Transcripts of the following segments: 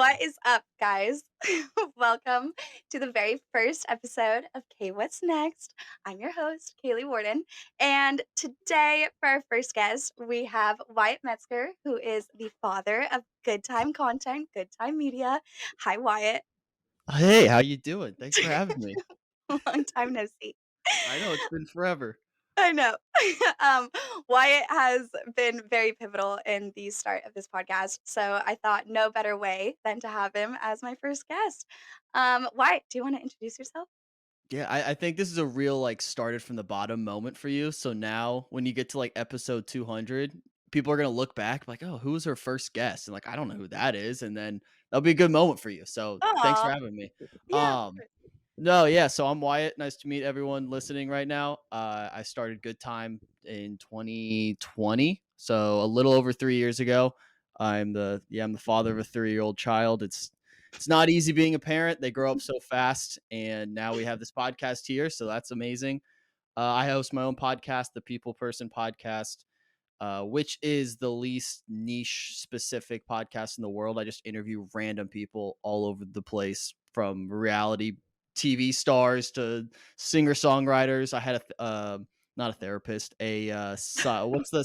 What is up, guys? Welcome to the very first episode of K What's Next. I'm your host, Kaylee Warden, and today for our first guest, we have Wyatt Metzger, who is the father of Good Time Content, Good Time Media. Hi, Wyatt. Hey, how you doing? Thanks for having me. Long time no see. I know it's been forever. I know. um, Wyatt has been very pivotal in the start of this podcast, so I thought no better way than to have him as my first guest. Wyatt, do you want to introduce yourself? Yeah, I think this is a real like started from the bottom moment for you. So now when you get to like episode 200, people are gonna look back like, oh, who was her first guest? And like, I don't know who that is. And then that'll be a good moment for you. So thanks for Oh, having me. yeah, of Um, course. No, yeah. So I'm Wyatt. Nice to meet everyone listening right now. I started Good Time in 2020, so a little over 3 years ago. I'm the father of a 3-year-old child. It's not easy being a parent. They grow up so fast, and now we have this podcast here, so that's amazing. I host my own podcast, the People Person Podcast, which is the least niche specific podcast in the world. I just interview random people all over the place, from reality TV stars to singer songwriters. I had not a therapist, what's the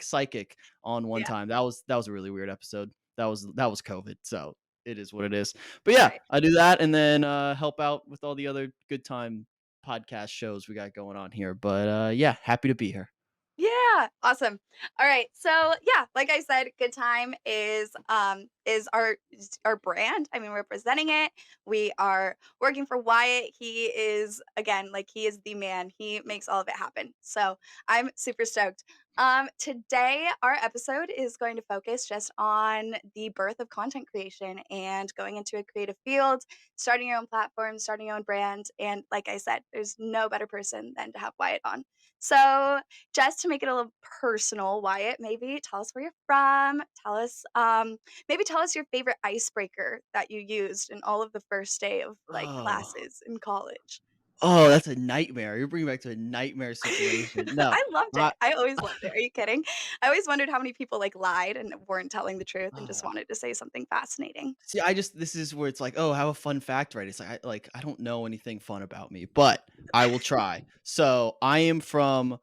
psychic on one Yeah, time. That was a really weird episode. That was COVID, so it is what it is. But yeah, right. I do that and then help out with all the other good time podcast shows we got going on here. But yeah, happy to be here. Yeah, awesome. All right. So, yeah, like I said, Good Time is our brand. I mean, we're presenting it. We are working for Wyatt. He is again, like he is the man. He makes all of it happen. So, I'm super stoked. Today our episode is going to focus just on the birth of content creation and going into a creative field, starting your own platform, starting your own brand, and like I said, there's no better person than to have Wyatt on. So, just to make it a little personal, Wyatt, maybe tell us where you're from. Maybe tell us your favorite icebreaker that you used in all of the first day of like Oh. classes in college. Oh, that's a nightmare. You're bringing me back to a nightmare situation. No, I loved I it. I always loved it. Are you kidding? I always wondered how many people like lied and weren't telling the truth and just oh. wanted to say something fascinating. See, I just this is where it's like, "Oh, have a fun fact, right?" It's I don't know anything fun about me, but I will try. So, I am from,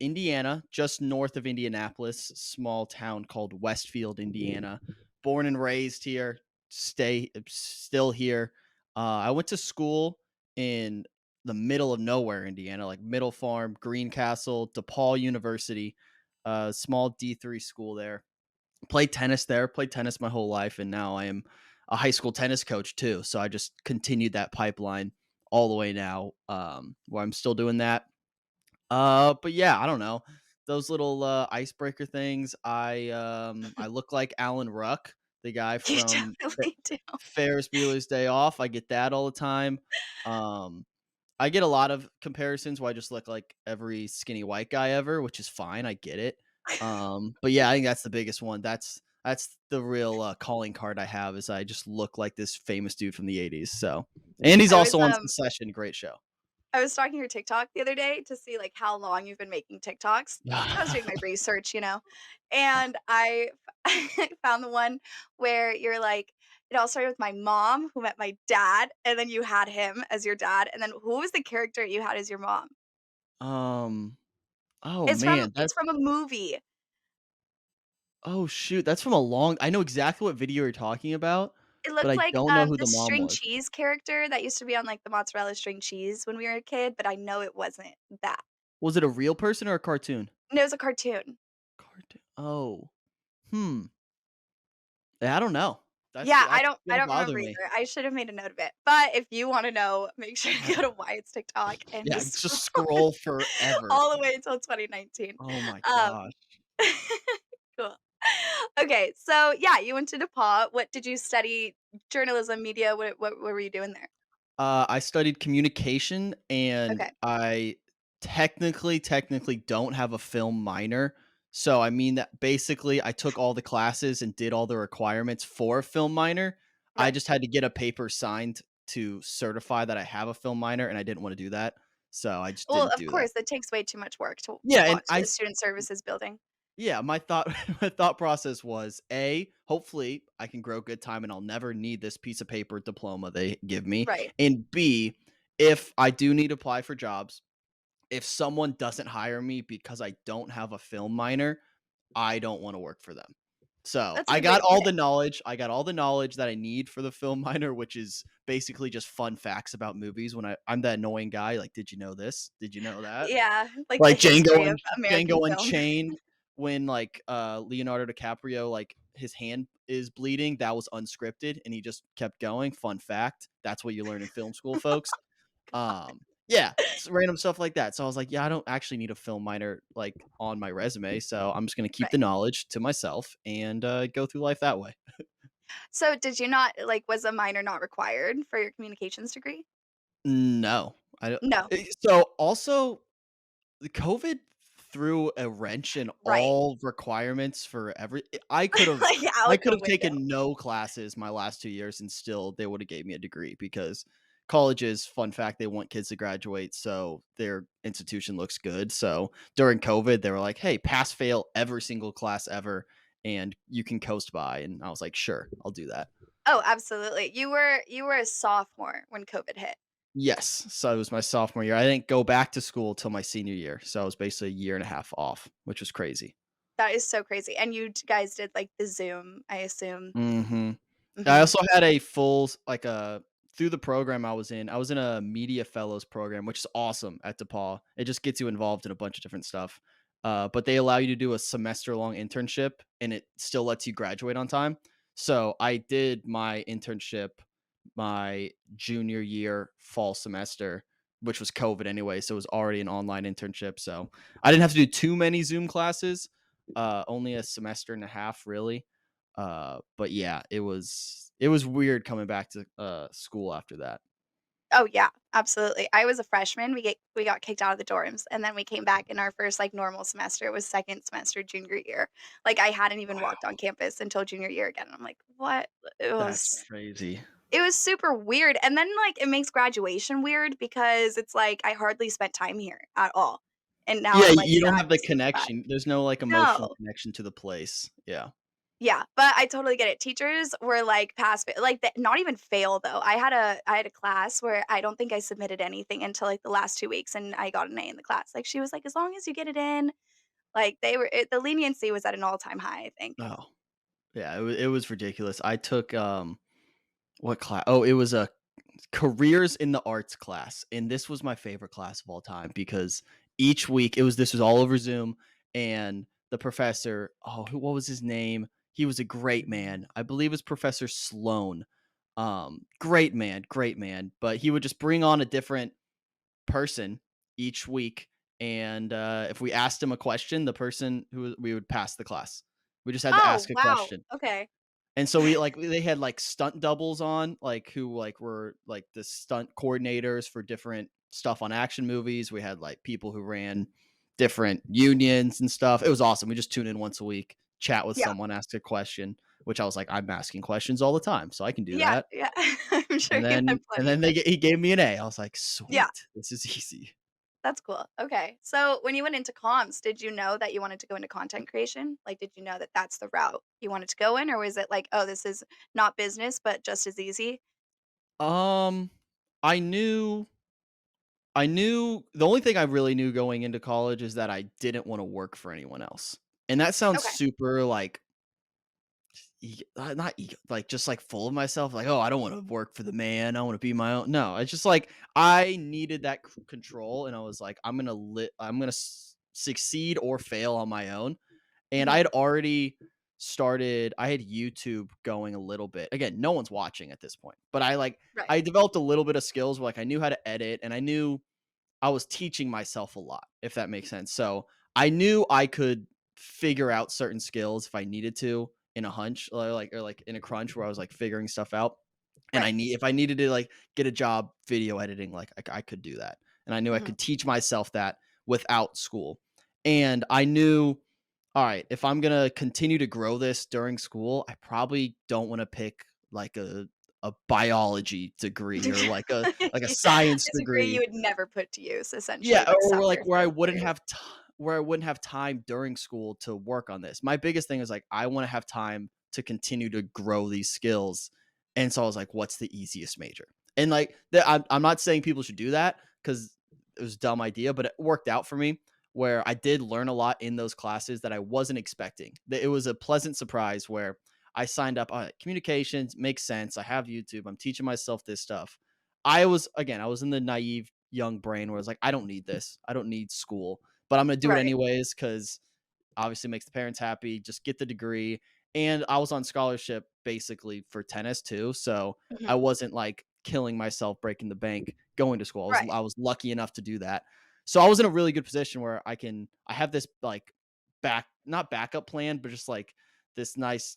Indiana, just north of Indianapolis, small town called Westfield, Indiana. Born and raised here, still here. I went to school in the middle of nowhere, Indiana, like Middle Farm, Greencastle, DePaul University, small D3 school there. Played tennis there, played tennis my whole life, and now I am a high school tennis coach too. So I just continued that pipeline all the way now, where I'm still doing that. But yeah, I don't know. Those little icebreaker things. I look like Alan Ruck, the guy You from definitely do. Ferris Bueller's Day Off. I get that all the time. Um, I get a lot of comparisons where I just look like every skinny white guy ever, which is fine. I get it. But yeah, I think that's the biggest one. That's the real calling card I have is I just look like this famous dude from the 80s. So, and he's I was also on um Succession. Great show. I was stalking your TikTok the other day to see, like, how long you've been making TikToks. I was doing my research, and I found the one where you're like, it all started with my mom who met my dad, and then you had him as your dad, and then who was the character you had as your mom? um. Oh It's from man, it's from a movie. oh shoot, that's from a long. I know exactly what video you're talking about, It but looked I like, don't know who the the mom string was. cheese character that used to be on, like, the mozzarella string cheese when we were a kid, but I know it wasn't that. Was it a real person or a cartoon? No, it was a cartoon. Cartoon. Oh, hmm. Yeah, I don't know. Yeah, I That's don't I gonna don't bother remember me. either. I should have made a note of it. But if you wanna know, make sure to go to Wyatt's TikTok and Yeah, just just scroll scroll forever. all the way until 2019. Oh my Um, gosh. cool. Okay, so yeah, you went to DePaul. What did you study? Journalism, media, what were you doing there? I studied communication and Okay. I technically don't have a film minor. So I mean that basically I took all the classes and did all the requirements for a film minor. I Right. just had to get a paper signed to certify that I have a film minor and I didn't want to do that. So I just Well, didn't of do that. course, that takes way too much work to Yeah, and walk to a student services building. Yeah, my thought my thought process was, A, hopefully I can grow good time and I'll never need this piece of paper diploma they give me, Right. and B, if I do need to apply for jobs, if someone doesn't hire me because I don't have a film minor, I don't wanna work for them. So, That's a good way to put it. I got all the knowledge that I need for the film minor, which is basically just fun facts about movies when I'm that annoying guy, like, "Did you know this? Did you know that?" Yeah, like the Like history of American Django film. Unchained when, like, Leonardo DiCaprio, like, his hand is bleeding, that was unscripted, and he just kept going, fun fact. That's what you learn in film school, folks. Yeah, random stuff like that. So I was like, "Yeah, I don't actually need a film minor, like, on my resume, so I'm just gonna keep the Right. knowledge to myself and, go through life that way." So did you not like, was a minor not required for your communications degree? No. I don't No. so, also the COVID threw a wrench in Right. all requirements for Like, I out could the have window. taken no classes my last 2 years and still they would have gave me a degree because colleges, fun fact, they want kids to graduate so their institution looks good. So during COVID, they were like, "Hey, pass fail every single class ever and you can coast by." And I was like, "Sure, I'll do that." Oh, absolutely. You were a sophomore when COVID hit. Yes. So it was my sophomore year. I didn't go back to school till my senior year. So I was basically a year and a half off, which was crazy. That is so crazy, and guys did, like, the Zoom, I assume? Mhm. I Mhm. also had a full through the program I was in a media fellows program, which is awesome at DePaul. It just gets you involved in a bunch of different stuff. But they allow you to do a semester long internship and it still lets you graduate on time. So I did my internship my junior year fall semester, which was COVID anyway. So it was already an online internship. So I didn't have to do too many Zoom classes, only a semester and a half, really. But yeah, it was weird coming back to school after that. Oh, yeah, absolutely. I was a freshman, we got kicked out of the dorms, and then we came back in our first, like, normal semester, it was 2nd semester junior year. Like, I hadn't even walked on Wow, campus until junior year again, and I'm like, "What?" It that's was crazy. it was super weird, and then, like, it makes graduation weird because it's like, I hardly spent time here at all, and now Yeah, I'm, like, you don't sad have the to say goodbye. connection. There's no like emotional No. connection to the place. Yeah. Yeah, but I totally get it. Teachers were like pass fa like, not even fail though. I had a class where I don't think I submitted anything until, like, the last 2 weeks, and I got an A in the class. Like, she was like, "As long as you get it in," like, the leniency was at an all-time high, I think. Oh, yeah. It was ridiculous. I took what class? Oh, it was a careers in the arts class, and this was my favorite class of all time because each week this was all over Zoom, and the professor, what was his name? He was a great man. I believe it was Professor Sloan. Great man, but he would just bring on a different person each week, and if we asked him a question, the person who we would pass the class. We just had to Oh, ask a wow. question. Okay. And so they had, like, stunt doubles on, like, who, like, were, like, the stunt coordinators for different stuff on action movies. We had, like, people who ran different unions and stuff. It was awesome. We just tune in once a week, chat with Yeah. someone, ask a question, which I was like, "I'm asking questions all the time, so I can do Yeah, that." yeah. I'm sure And you had then plenty of he gave me an A. I was like, Yeah, "Sweet. This is easy." that's cool. Okay. So, when you went into comms, did you know that you wanted to go into content creation? Like, did you know that that's the route you wanted to go in, or was it like, "Oh, this is not business, but just as easy?" Um, I knew the only thing I really knew going into college is that I didn't wanna work for anyone else. And that sounds Okay. super, like, not ego, like, just, like, full of myself, like, "Oh, I don't wanna work for the man, I wanna be my own." No, it's just, like, I needed that control, and I was like, I'm gonna succeed or fail on my own." And Mhm. I had YouTube going a little bit. Again, no one's watching at this point, but Right. I developed a little bit of skills where, like, I knew how to edit, and I was teaching myself a lot, if that makes sense. So I knew I could figure out certain skills if I needed to in a hunch, or in a crunch where I was like figuring stuff out. And Right. if I needed to like get a job video editing, like I could do that. And I knew I Mhm. could teach myself that without school. And I knew, all right, if I'm gonna continue to grow this during school, I probably don't want to pick like a biology degree or like a Yeah. science A degree you degree. would never put to use, Yeah, essentially, like or like summer where I school for wouldn't you. have where I wouldn't have time during school to work on this. My biggest thing is like I want to have time to continue to grow these skills. And so I was like, what's the easiest major? And like I'm not saying people should do that because it was a dumb idea, but it worked out for me where I did learn a lot in those classes that I wasn't expecting. It was a pleasant surprise where I signed up on communications, makes sense. I have YouTube. I'm teaching myself this stuff. I was in the naive young brain where I was like, I don't need this. I don't need school, but I'm going to do it Right. anyways because obviously makes the parents happy. Just get the degree. And I was on scholarship basically for tennis too. So I Mhm. wasn't like killing myself breaking the bank going to school. Right. I was lucky enough to do that. So I was in a really good position where I have this like not backup plan, but just like this nice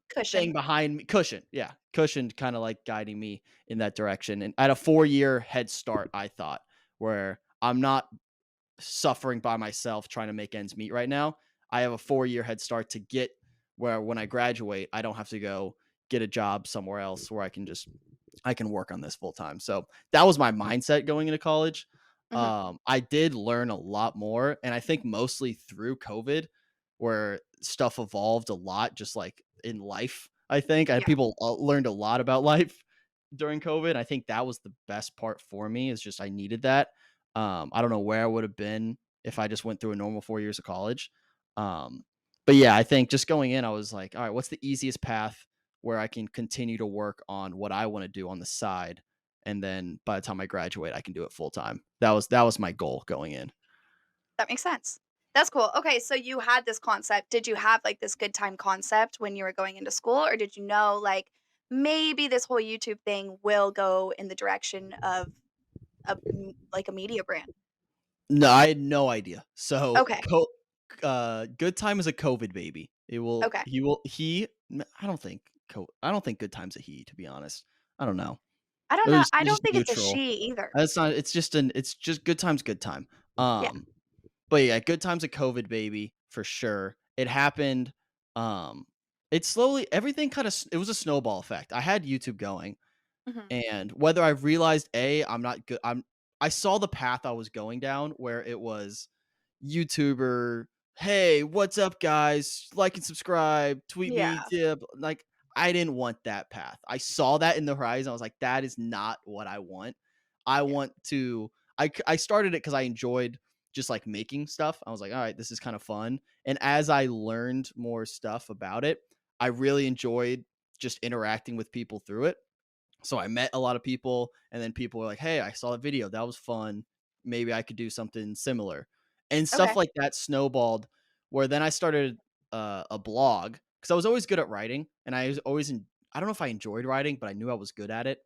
Cushion. thing behind me, cushion. Yeah. Cushion kind of like guiding me in that direction. And I had a 4 year head start, I thought, where I'm not suffering by myself trying to make ends meet right now. I have a 4 year head start to get where when I graduate, I don't have to go get a job somewhere else where I can work on this full time. So that was my mindset going into college. Mhm. I did learn a lot more, and I think mostly through COVID, where stuff evolved a lot, just like in life. I think Yeah. people learned a lot about life during COVID. I think that was the best part for me. Is just I needed that. I don't know where I would have been if I just went through a normal 4 years of college. Um, but yeah, I think just going in, I was like, all right, what's the easiest path where I can continue to work on what I want to do on the side, and then by the time I graduate, I can do it full time. That was my goal going in. That makes sense. That's cool. Okay, so you had this concept. Did you have, like, this good time concept when you were going into school, or did you know, like, maybe this whole YouTube thing will go in the direction of like, a media brand? No, I had no idea. So, Okay, Good Time is a COVID baby. okay. I don't think Good Time's a he, to be honest. I don't know. I don't It know. was I it's don't just think it's a neutral. she either. It's just Good Time's Good Time. Yeah. Um, but yeah, Good Time's a COVID baby for sure. It happened, it slowly everything kinda it was a snowball effect. I had YouTube going. Mhm. And whether I realized A, I'm not good I saw the path I was going down where it was YouTuber, "Hey, what's up, guys? Like and subscribe, tweet me Yeah. tip." Like, I didn't want that path. I saw that in the horizon. I was like, "That is not what I want." I Yeah. want to I started it because I enjoyed just, like, making stuff. I was like, "Alright, this is kinda fun." And as I learned more stuff about it, I really enjoyed just interacting with people through it. So I met a lot of people, and then people were like, "Hey, I saw a video. That was fun. Maybe I could do something similar." And stuff Okay. like that snowballed where then I started a blog because I was always good at writing, and I don't know if I enjoyed writing, but I knew I was good at it.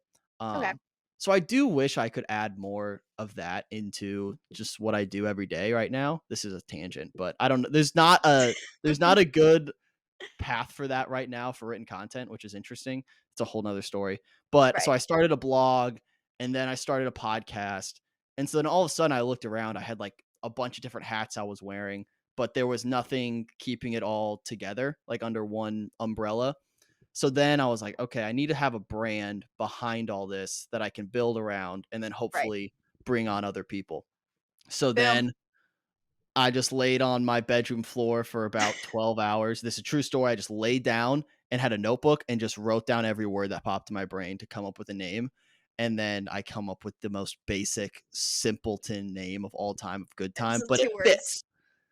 Okay. So I do wish I could add more of that into just what I do every day right now. This is a tangent, but I don't know. There's not a good path for that right now for written content, which is interesting. It's a whole nother story. But so Right. I started a blog and then I started a podcast. And so then all of a sudden I looked around, I had like a bunch of different hats I was wearing, but there was nothing keeping it all together, like under one umbrella. So then I was like, okay, I need to have a brand behind all this that I can build around and then Right. hopefully bring on other people. So Boom. then I just laid on my bedroom floor for about 12 hours. This is a true story. I just laid down and had a notebook and just wrote down every word that popped in my brain to come up with a name. And then I come up with the most basic simpleton name of all time of good It's time, just but it 2 words. fits.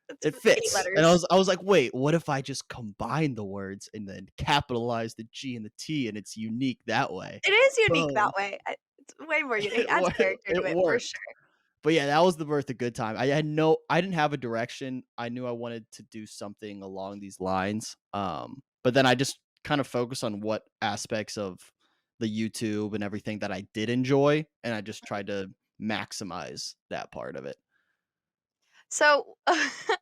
It's It 8 fits. And letters. I was like, wait, what if I just combine the words and then capitalize the G and the T and it's unique that way? It is unique that Boom. way. It's way more unique. It It adds worked. character to It it for worked. sure. But yeah, that was the birth of good time. I didn't have a direction. I knew I wanted to do something along these lines. But then I just kind of focused on what aspects of the YouTube and everything that I did enjoy, and I just Mhm. tried to maximize that part of it. So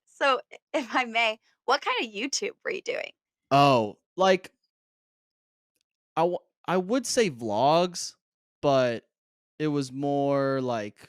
so if I may, what kind of YouTube were you doing? Oh, like I would say vlogs, but it was more like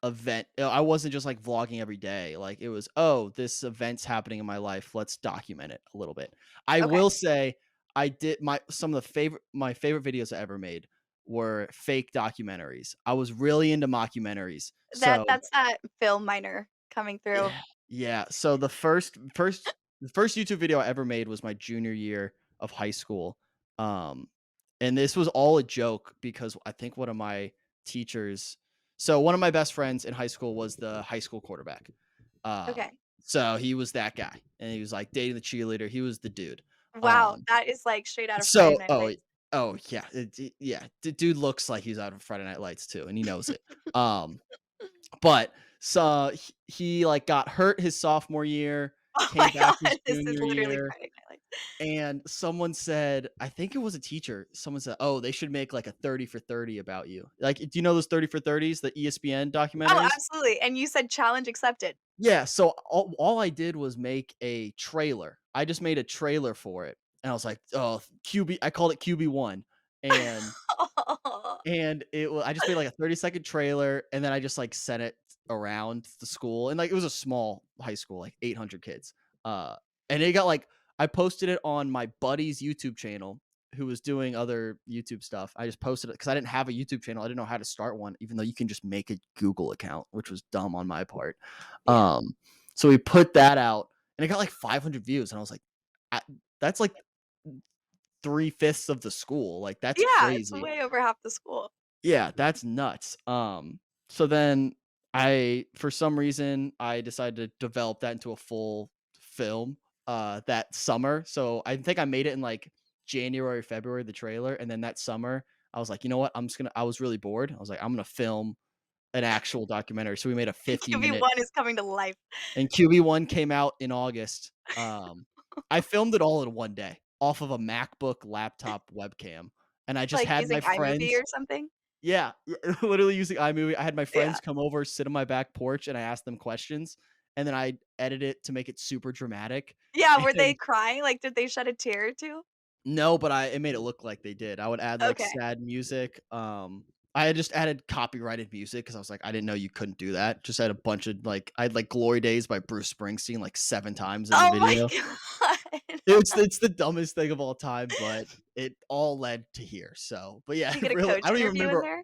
I wasn't just like vlogging every day. Like it was, oh, this event's happening in my life. Let's document it a little bit. I Okay. will say I did my favorite videos I ever made were fake documentaries. I was really into mockumentaries. So That's that film minor coming through. Yeah, so the first YouTube video I ever made was my junior year of high school, um, and this was all a joke because I think one of my teachers one of my best friends in high school was the high school quarterback, Okay. so he was that guy, and he was, like, dating the cheerleader, he was the dude, Wow, um, that is, like, straight out of Friday so Night oh, Lights. yeah, yeah, the dude looks like he's out of Friday Night Lights too, and he knows it, um but so he like got hurt his sophomore year, Oh came my back his god, this is junior literally year, Friday Night Lights. and someone said, I think it was a teacher, someone said, "Oh, they should make like a 30 for 30 about you." Like, do you know those 30 for 30s, the ESPN Oh, documentaries? absolutely, and you said challenge accepted. Yeah, so all I did was make a trailer. I just made a trailer for it, and I was like, "Oh, QB," I called it QB1, and I just made, like, a 30-second trailer, and then I just, like, sent it around the school, and, like, it was a small high school, like, 800 kids, uh, and it got, like I posted it on my buddy's YouTube channel who was doing other YouTube stuff. I just posted it because I didn't have a YouTube channel, I didn't know how to start one, even though you can just make a Google account, which was dumb on my part, Yeah. so we put that out, and it got, like, 500 views, and I was like, "I that's, like, 3/5 of the school, like, that's Yeah, it's crazy." way over half the school. Yeah, that's nuts. So then for some reason, I decided to develop that into a full film, that summer. So I think I made it in like January, February, the trailer. And then that summer, I was like, you know what? I was really bored. I was like, I'm going to film an actual documentary. So we made a 50-minute, QB1 is coming to life. and QB1 came out in August. I filmed it all in one day off of a MacBook laptop webcam. And I just Like, had using my iMovie friends or something? yeah, literally using iMovie. I had my Yeah. friends come over, sit on my back porch, and I asked them questions, and then I edit it to make it super dramatic. Yeah, were they And crying? Like, did they shed a tear or 2? no, but I it made it look like they did. I would add like Okay. sad music. I had just added copyrighted music because I was like, I didn't know you couldn't do that. Just had a bunch of like I had like "Glory Days" by Bruce Springsteen like 7 times in the Oh my video. god. It's the dumbest thing of all time, but it all led to here. So, but yeah, Did you get a really, I coach don't even interview in remember. there?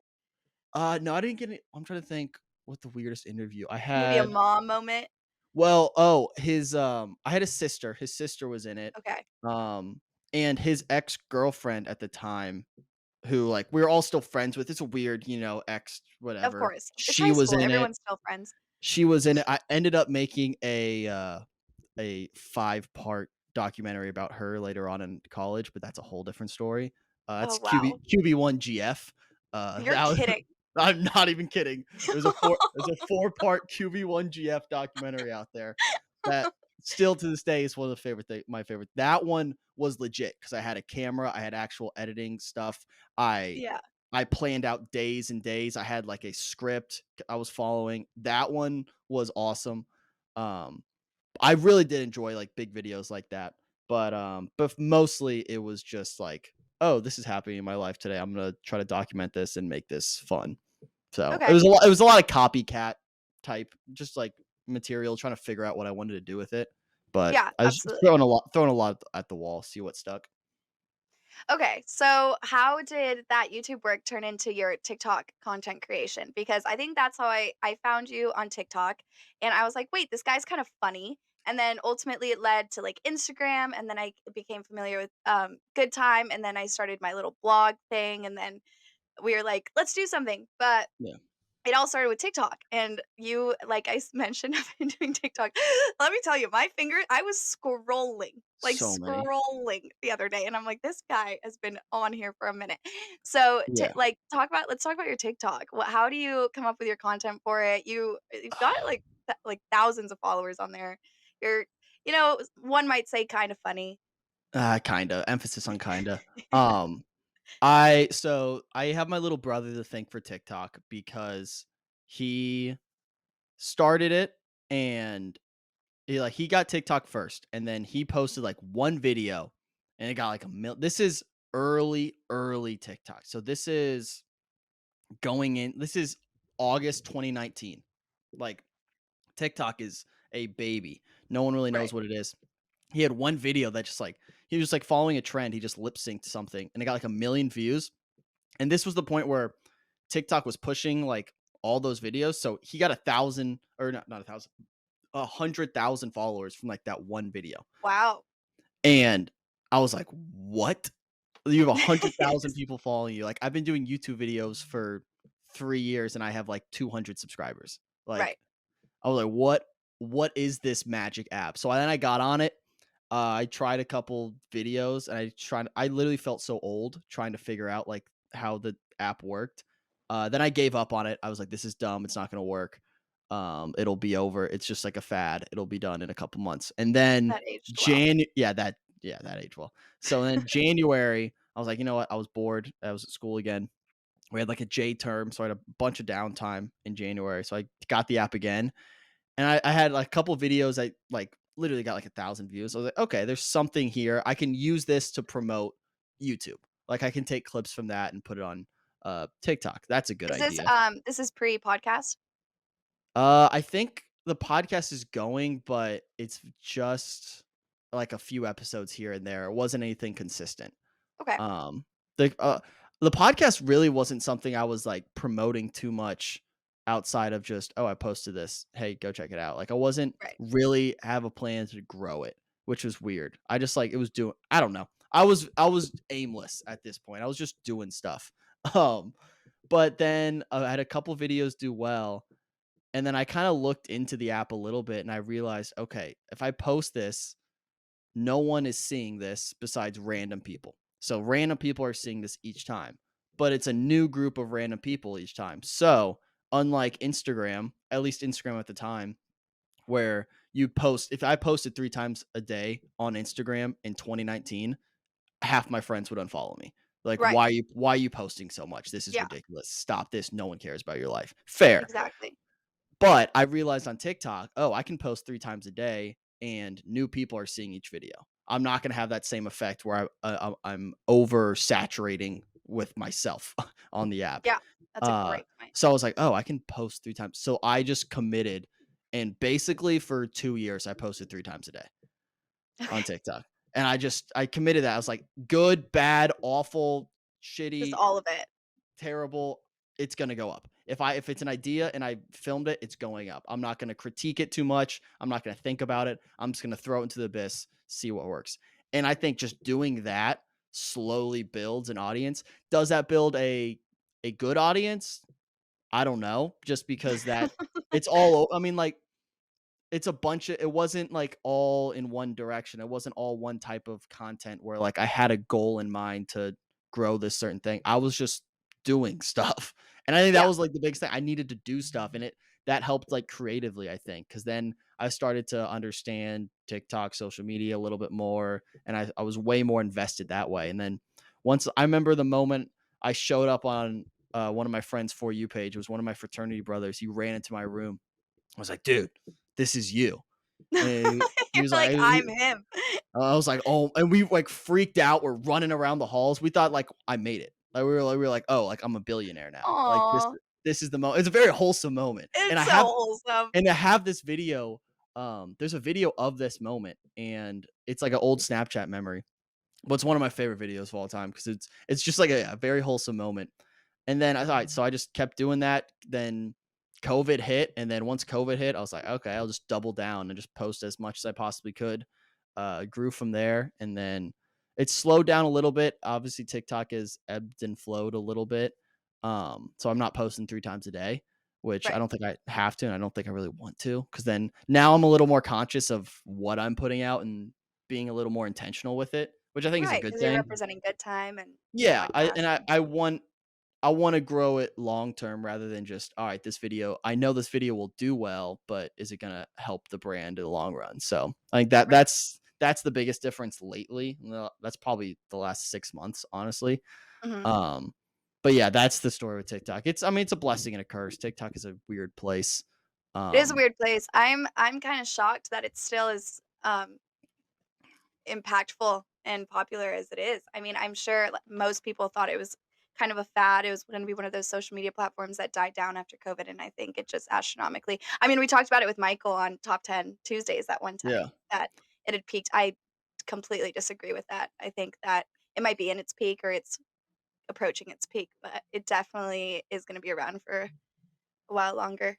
No, I didn't get it. I'm trying to think what the weirdest interview I Maybe a had. mom moment? Well, I had a sister. His sister was in it. Okay. Um, and his ex-girlfriend at the time, who like we were all still friends with. It's a weird, ex Of whatever. course. It's She high was school, in it. everyone's still friends. She was in it. I ended up making a 5-part documentary about her later on in college, but that's a whole different story. Oh, That's wow. QB1 GF. You're That was kidding. I'm not even kidding. There's a 4-part QB1 GF documentary out there that still to this day is one of the my favorite. That one was legit because I had a camera, I had actual editing stuff. I Yeah. I planned out days and days. I had like a script I was following. That one was awesome. Um, I really did enjoy, like, big videos like that, but mostly it was just like, "Oh, this is happening in my life today. I'm gonna try to document this and make this fun." So, Okay. it was a lot of copycat type, just, like, material, trying to figure out what I wanted to do with it, but Yeah, I was just absolutely. throwing a lot at the wall, see what stuck. Okay, so how did that YouTube work turn into your TikTok content creation? Because I think that's how I found you on TikTok, and I was like, "Wait, this guy's kind of funny." And then ultimately it led to, like, Instagram, and then I became familiar with, Good Time, and then I started my little blog thing, and then we were like, "Let's do something." But Yeah, it all started with TikTok, and you like mentioned, have been doing TikTok. Let me tell you, I was so many. scrolling the other day, and I'm like, "This guy has been on here for a minute." So, Yeah. let's talk about your TikTok. How do you come up with your content for it? You've got, like, thousands of followers on there. You're one might say kinda funny. Kinda, emphasis on kinda. I have my little brother to thank for TikTok because he started it and he got TikTok first, and then he posted like one video and it got like a mil. This is early TikTok. So this is August 2019. Like TikTok is a baby. No one really knows Right, what it is. He had one video that just like he was like following a trend. He just lip synced something and it got like a million views. And this was the point where TikTok was pushing like all those videos. So he got 1,000 or not 1,000. 100,000 followers from like that one video. Wow. And I was like, "What? You have 100,000 people following you?" Like, I've been doing YouTube videos for 3 years and I have like 200 subscribers. Right. Like, I was like, What is this magic app?" So then I got on it. I tried a couple videos and I literally felt so old trying to figure out like how the app worked. Then I gave up on it. I was like, "This is dumb. It's not gonna work. It'll be over. It's just like a fad. It'll be done in a couple months." And then That aged well. Jan yeah, that aged well. So then January, I was like, "You know what? I was bored. I was at school again. We had like a J term, so I had a bunch of downtime in January. So I got the app again, and I had like a couple videos. I like literally got like 1,000 views. I was like, okay, there's something here. I can use this to promote YouTube. Like I can take clips from that and put it on TikTok. That's a good idea. This is pre-podcast? I think the podcast is going, but it's just like a few episodes here and there. It wasn't anything consistent. Okay. Um, the podcast really wasn't something I was like promoting too much outside of just, oh, I posted this. Hey, go check it out. Like I wasn't Right. really have a plan to grow it, which was weird. I just like it was doing. I don't know. I was aimless at this point. I was just doing stuff. Um, but then I had a couple videos do well, and then I kind of looked into the app a little bit, and I realized, okay, if I post this, no one is seeing this besides random people. So random people are seeing this each time, but it's a new group of random people each time. So unlike Instagram, at least Instagram at the time, where you post, if I posted 3 times a day on Instagram in 2019, half my friends would unfollow me. Like, Right. why are you posting so much? This is Yeah, ridiculous. Stop this. No one cares about your life. Fair. exactly. But I realized on TikTok, oh, I can post 3 times a day and new people are seeing each video. I'm not gonna have that same effect where I'm oversaturating with myself on the app. Yeah, that's a Uh, great point. so I was like, "Oh, I can post 3 times." So I just committed, and basically for 2 years, I posted 3 times a day on Okay. TikTok. And I committed that. I was like, "Good, bad, awful, Just shitty, all of it. terrible, it's gonna go up. If it's an idea and I filmed it, it's going up. I'm not gonna critique it too much. I'm not gonna think about it. I'm just gonna throw it into the abyss, see what works." And I think just doing that slowly builds an audience. Does that build a good audience? I don't know. Just because that it's I mean, like it's a bunch of it wasn't like all in one direction. It wasn't all one type of content where like I had a goal in mind to grow this certain thing. I was just doing stuff. And I think that Yeah, was like the biggest thing. I needed to do stuff and it that helped like creatively, I think, cuz then I started to understand TikTok, social media a little bit more and I was way more invested that way. And then once I remember the moment I showed up on one of my friends' For You page, it was one of my fraternity brothers. He ran into my room. I was like, "Dude, this is you." And he you're was like, like "I'm him." I was like, "Oh," and we, like, freaked out, we're running around the halls, we thought, like, I made it. Like, we were like, "Oh, like, I'm a billionaire now." Like, Aw, this is the moment. It's a very wholesome moment, it's so wholesome. and I have this video, there's a video of this moment, and it's like an old Snapchat memory. But it's one of my favorite videos of all time because it's just like a very wholesome moment. And then I just kept doing that. Then COVID hit, and then once COVID hit, I was like, okay, I'll just double down and just post as much as I possibly could. Grew from there, and then it slowed down a little bit. Obviously, TikTok has ebbed and flowed a little bit. So I'm not posting 3 times a day, which I Right. don't think I have to, and I don't think I really want to, because then now I'm a little more conscious of what I'm putting out and being a little more intentional with it, which I think is a Right. good Because 'cause you're thing. representing good time and the Yeah, podcast and I wanna grow it long term rather than just, "All right, this video I know this video will do well, but is it gonna help the brand in the long run?" So, I think right. that's the biggest difference lately. That's probably the last 6 months, honestly. Mhm. Um, but yeah, that's the story with TikTok. I mean, it's a blessing and a curse. TikTok is a weird place. It is a Um, weird place. I'm kinda shocked that it still is, impactful and popular as it is. I mean, I'm sure most people thought it was kind of a fad. It was going to be one of those social media platforms that died down after COVID, and I think it just astronomically. I mean, we talked about it with Michael on Top 10 Tuesdays that one yeah. time that it had peaked. I completely disagree with that. I think that it might be in its peak or it's approaching its peak, but it definitely is going to be around for a while longer.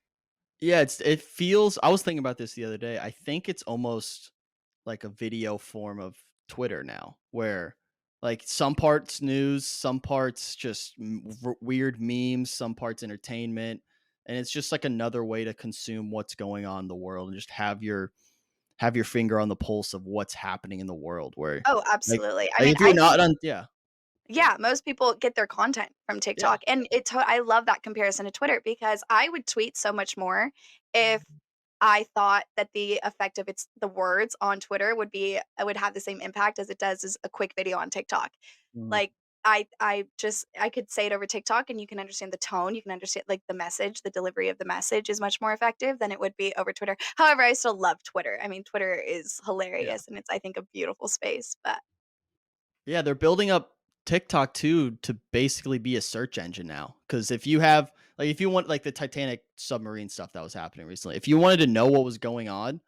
Yeah, it feels I was thinking about this the other day. I think it's almost like a video form of Twitter now, where like some parts news, some parts just weird memes, some parts entertainment, and it's just like another way to consume what's going on in the world and just have your finger on the pulse of what's happening in the world. Where Oh, like absolutely. I like mean, if you're I not think on, yeah, go yeah, ahead. most people get their content from Yeah. TikTok, and I love that comparison to Twitter because I would tweet so much more if I thought that the effect of the words on Twitter would have the same impact as it does as a quick video on TikTok. Mhm. Like, I could say it over TikTok and you can understand the tone, you can understand, like, the message, the delivery of the message is much more effective than it would be over Twitter. However, I still love Twitter. I mean, Twitter is Yeah. hilarious and it's, I think, a beautiful space, but Yeah, they're building up TikTok too to basically be a search engine now. Because if you have like if you want like the Titanic submarine stuff that was happening recently, if you wanted to know what was going on,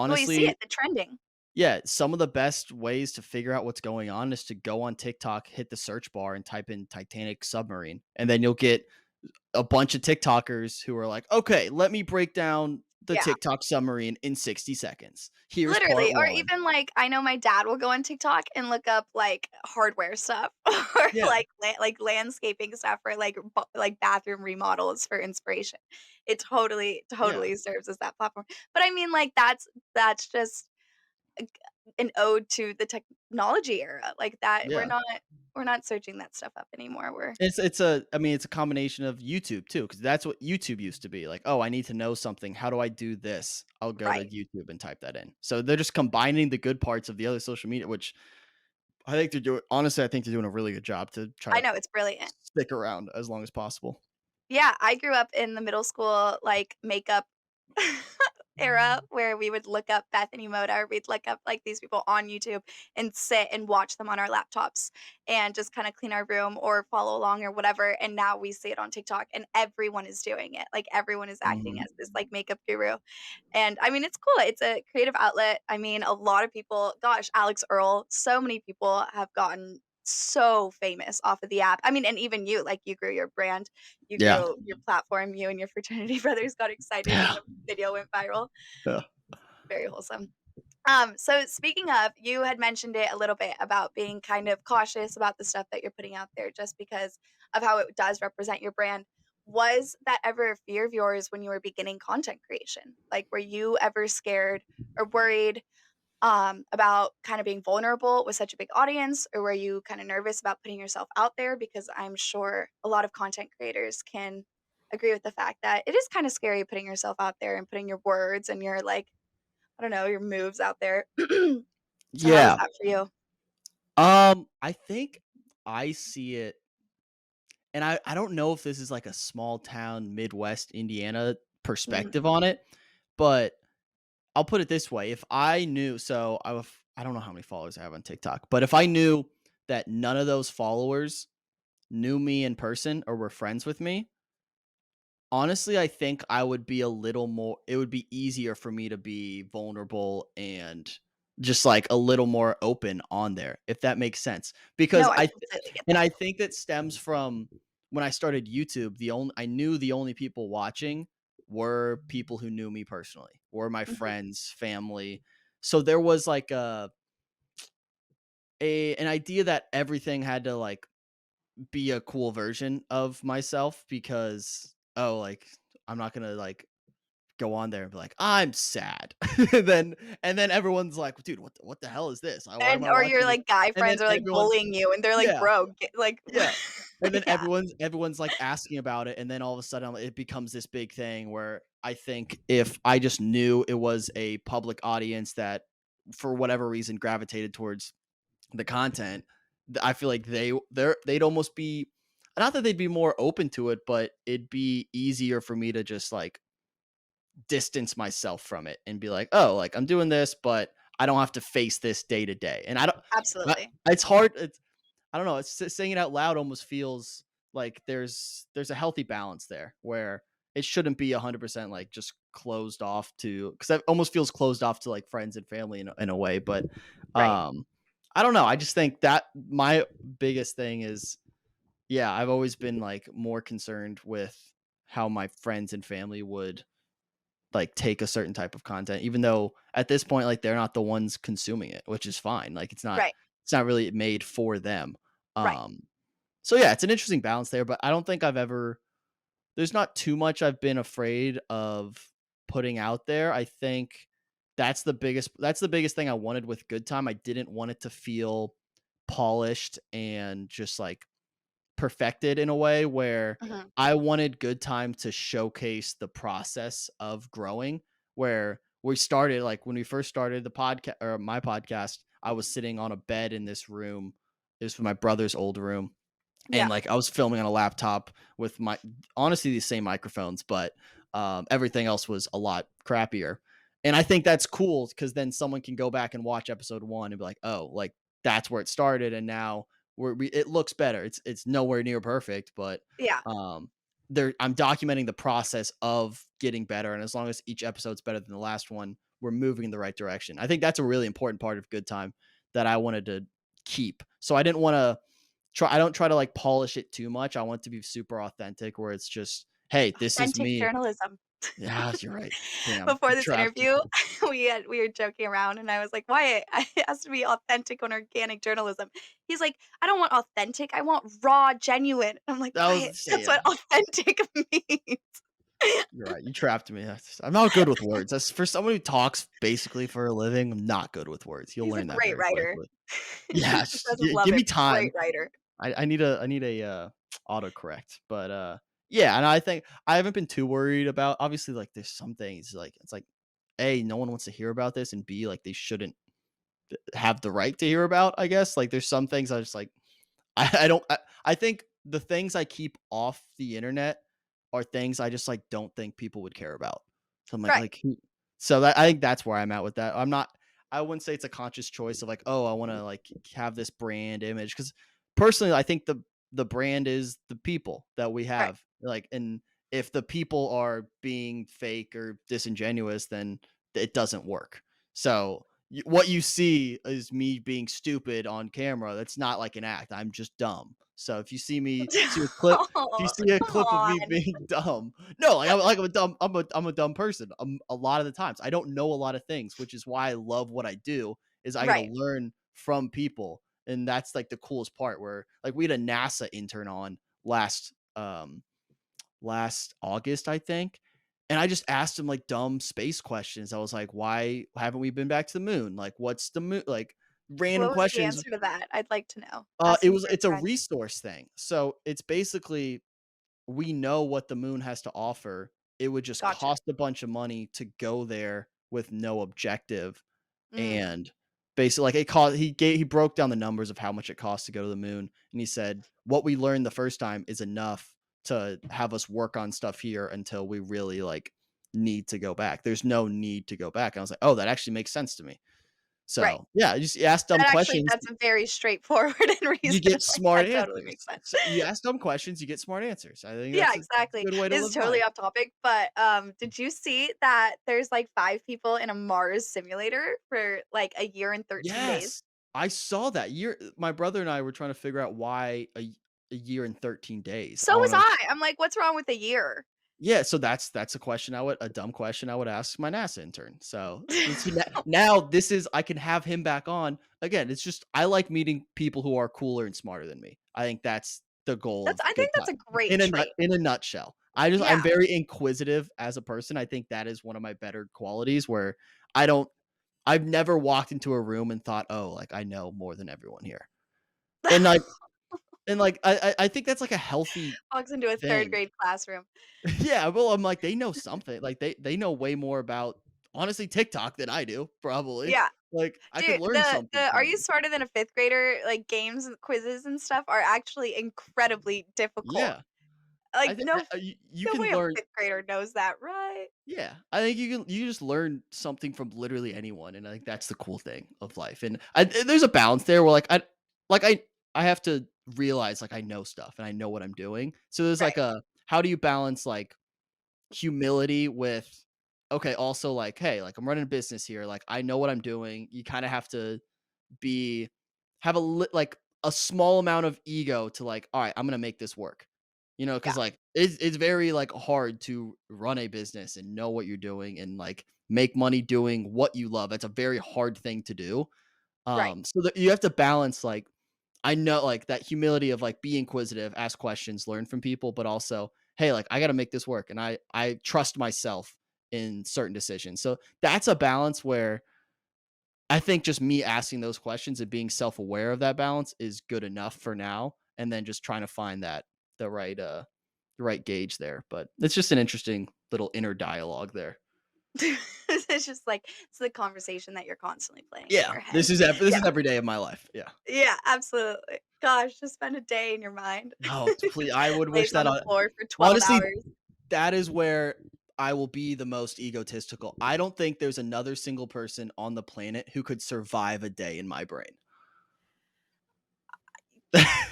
well, you see honestly, it, the trending. yeah, some of the best ways to figure out what's going on is to go on TikTok, hit the search bar, and type in Titanic submarine, and then you'll get a bunch of TikTokers who are like, "Okay, let me break down the Yeah. TikTok submarine in 60 seconds. Here's part Literally, or one." even, like, I know my dad will go on TikTok and look up, like, hardware stuff or, Yeah, like, landscaping stuff or, like, bathroom remodels for inspiration. It yeah, totally serves as that platform. But I mean, like, that's just a an ode to the technology era, like, that yeah. we're not searching that stuff up anymore, we're It's a I mean, it's a combination of YouTube too, because that's what YouTube used to be, like, "Oh, I need to know something. How do I do this?" I'll go to right. YouTube and type that in. So they're just combining the good parts of the other social media, which I think they're doing honestly, I think they're doing a really good job to try I to know, it's brilliant. stick around as long as possible. Yeah, I grew up in the middle school, like, makeup era where we would look up Bethany Moda, or we'd look up, like, these people on YouTube and sit and watch them on our laptops and just kinda clean our room or follow along or whatever, and now we see it on TikTok and everyone is doing it, like, everyone is acting Mhm. as this, like, makeup guru, and, I mean, it's cool, it's a creative outlet. I mean, a lot of people, gosh, Alex Earl, so many people have gotten so famous off of the app. I mean, and even you, like, you grew your brand, you Yeah. grew your platform, you and your fraternity brothers got excited and Yeah. the video went viral. Yeah. Very wholesome. So speaking of, you had mentioned it a little bit about being kind of cautious about the stuff that you're putting out there just because of how it does represent your brand. Was that ever a fear of yours when you were beginning content creation? Like, were you ever scared or worried about kind of being vulnerable with such a big audience, or were you kind of nervous about putting yourself out there? Because I'm sure a lot of content creators can agree with the fact that it is kind of scary putting yourself out there and putting your words and your, like, I don't know, your moves out there. So how was Yeah. that for you? I think I see it and I don't know if this is like a small town Midwest Indiana Mhm. perspective on it, but I'll put it this way, if I knew I don't know how many followers I have on TikTok, but if I knew that none of those followers knew me in person or were friends with me, honestly, I think I would be a little more it would be easier for me to be vulnerable and just like a little more open on there, if that makes sense. No, Because I completely get that. I think that stems from when I started YouTube, I knew the only people watching were people who knew me personally, were my Mhm. friends, family. So there was like an idea that everything had to like be a cool version of myself because like I'm not gonna like go on there and be like, "I'm sad." then and then everyone's like, "Dude, what the hell is this? Why am And I or your, watching this?" like, guy And then friends are, like, everyone bullying you, and they're like, yeah, "Bro, get," like yeah. And then yeah, everyone's like asking about it, and then all of a sudden it becomes this big thing where I think if I just knew it was a public audience that for whatever reason gravitated towards the content, I feel like they'd almost be not that they'd be more open to it, but it'd be easier for me to just like distance myself from it and be like, "Oh, like I'm doing this, but I don't have to face this day to day." And I don't absolutely. it's hard I don't know, saying it out loud almost feels like there's a healthy balance there where it shouldn't be 100% like just closed off to cuz that almost feels closed off to like friends and family in a way, but Right. um I don't know. I just think that my biggest thing is yeah, I've always been like more concerned with how my friends and family would like take a certain type of content, even though at this point, like they're not the ones consuming it, which is fine. Like Right. it's not really made for them. Right. Um, so yeah, it's an interesting balance there, but I don't think I've ever there's not too much I've been afraid of putting out there. I think that's the biggest thing I wanted with Good Time. I didn't want it to feel polished and just like perfected in a way where Mhm. I wanted Good Time to showcase the process of growing where we started like when we first started the podcast or my podcast, I was sitting on a bed in this room. It was my brother's old room and Yeah. like I was filming on a laptop with my honestly these same microphones, but everything else was a lot crappier. And I think that's cool because then someone can go back and watch episode 1 and be like, oh, like that's where it started, and now it looks better. It's nowhere near perfect, but Yeah. um, there I'm documenting the process of getting better, and as long as each episode's better than the last one, we're moving in the right direction. I think that's a really important part of Good Time that I wanted to keep. So I didn't want to I don't try to like polish it too much. I want it to be super authentic where it's just, "Hey, this is Authentic me." journalism. Yeah, you're right. Damn, Before you this trapped me. interview, we were joking around, and I was like, "Wyatt, it has to be authentic and organic journalism." He's like, "I don't want authentic, I want raw, genuine." I'm like, That was "Wyatt, that's yeah, what authentic means." you're right. You trapped me. I'm not good with words. That's for someone who talks basically for a living, I'm not good with words. You'll He's a learn that great very writer. quickly. He Yeah, doesn't love give it, me but great time. writer. I need a autocorrect, but yeah, and I think I haven't been too worried about. Obviously, like there's some things like it's like a no one wants to hear about this, and b like they shouldn't have the right to hear about. I guess like there's some things I just like I don't I think the things I keep off the internet are things I just, like, don't think people would care about. So I'm Right. like, who so that I think that's where I'm at with that. I wouldn't say it's a conscious choice of like, "Oh, I wanna, like, have this brand image because personally, I think the brand is the people that we Right. have, like, and if the people are being fake or disingenuous, then it doesn't work. So what you see is me being stupid on camera. That's not like an act. I'm just dumb. So if you Oh, see a come clip of me on. being dumb, no, I'm a dumb, I'm a dumb person. A lot of the times, I don't know a lot of things, which is why I love what I do. Is I get to Right. learn from people, and that's like the coolest part. Where like we had a NASA intern on last August, I think. And I just asked him like dumb space questions. I was like, why haven't we been back to the moon? Like, what's the moon? Like, random What was the questions. answer to that? I'd like to know. Asking for a It's a friend. resource thing. So it's basically we know what the moon has to offer. It would just Gotcha. cost a bunch of money to go there with no objective. Mm. And basically, like it cost he broke down the numbers of how much it costs to go to the moon, and he said what we learned the first time is enough to have us work on stuff here until we really like need to go back. There's no need to go back. And I was like, oh, that actually makes sense to me. Right. So yeah, you ask dumb questions, That's a very straightforward and you reason, get like, smart that totally answers. makes sense. So you ask dumb questions, you get smart answers. I think Yeah, that's a exactly. good way to This is live totally life. off topic, but, did you see that there's, like, 5 people in a Mars simulator for, like, a year and 13 days? Yes, I saw that. My brother and I were trying to figure out why a year and 13 days. So I was wanna I. I'm like, "What's wrong with a year?" Yeah, so that's a dumb question I would ask my NASA intern. So, see now this is I can have him back on. Again, it's just I like meeting people who are cooler and smarter than me. I think that's the goal That's of I good think that's a time. great trait. In a nutshell. I'm Yeah. very inquisitive as a person. I think that is one of my better qualities where I don't I've never walked into a room and thought, "Oh, like I know more than everyone here." And like I think that's like a healthy Walks into a 3rd thing. grade classroom. Yeah, well, I'm like, they know something. Like they know way more about honestly TikTok than I do, probably. Yeah. Like I could Dude, learn something the "Are from you them. smarter than a 5th grader?" Like, games and quizzes and stuff are actually incredibly difficult. Yeah. I Like, think you no can way a learn 5th grader knows that, right? yeah. I think you just learn something from literally anyone, and I think that's the cool thing of life. And there's a balance there where like I have to realize like I know stuff and I know what I'm doing. So there's Right. like a how do you balance like humility with okay, also like, hey, like I'm running a business here. Like I know what I'm doing. You kind of have to be have like a small amount of ego to like, all right, I'm gonna make this work. Because Yeah. like it's very like hard to run a business and know what you're doing and like make money doing what you love. That's a very hard thing to do. Right. So that you have to balance like I know like that humility of like be inquisitive, ask questions, learn from people, but also, hey, like I got to make this work and I trust myself in certain decisions. So that's a balance where I think just me asking those questions and being self-aware of that balance is good enough for now and then just trying to find that the right the right gauge there. But it's just an interesting little inner dialogue there. It's just like it's the conversation that you're constantly playing in Yeah, your head. this Yeah. is every day of my life. Yeah. Yeah, absolutely. Gosh, just spend a day in your mind. Oh, please, I would wish Laid on that the on floor for 12 honestly, hours. that is where I will be the most egotistical. I don't think there's another single person on the planet who could survive a day in my brain.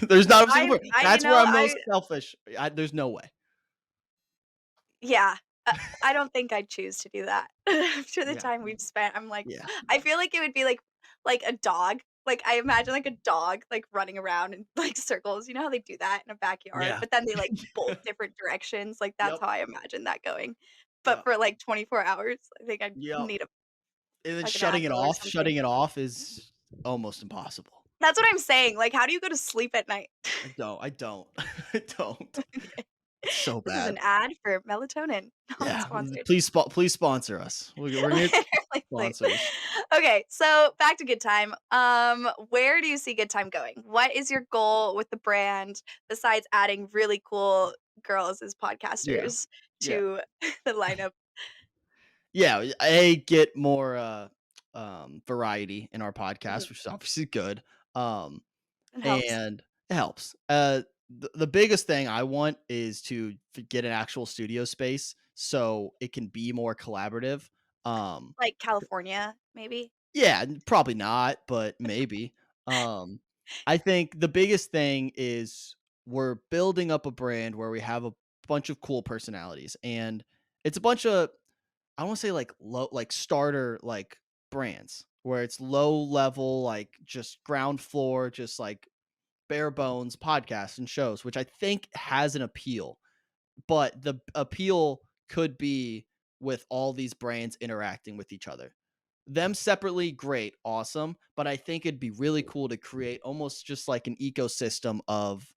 There's not a single person. You That's where know, I'm most selfish. There's no way. yeah, I don't think I'd choose to do that. After the Yeah, time we've spent, I'm like yeah, I feel like it would be like a dog. Like, I imagine, like, a dog, like, running around in, like, circles. You know how they do that in a backyard? yeah. But then they, like, bolt different directions. Like, that's Yep, how I imagine that going. But yep, for, like, 24 hours, I think I'd yep. need And then like, an Advil or something. shutting it off is almost impossible. That's what I'm saying. Like, how do you go to sleep at night? I don't, I don't. It's so This is an bad. ad for melatonin, not Yeah, sponsored. please sponsor us. We're gonna get Like, please. sponsors. Okay, so back to Good Time. Where do you see Good Time going? What is your goal with the brand besides adding really cool girls as Yeah, podcasters yeah. to the lineup? Yeah, A, get more, variety in our Mhm. podcast, which is obviously good, um, It helps. and it helps. The biggest thing I want is to get an actual studio space so it can be more collaborative. Um, Like California, maybe? yeah, probably not, but maybe. Um, I think the biggest thing is we're building up a brand where we have a bunch of cool personalities, and it's a bunch of I don't wanna say, like, low like, starter, like, brands, where it's low level, like, just ground floor, just, like, bare bones podcasts and shows, which I think has an appeal, but the appeal could be with all these brands interacting with each other. Them separately, great, awesome, but I think it'd be really cool to create almost just like an ecosystem of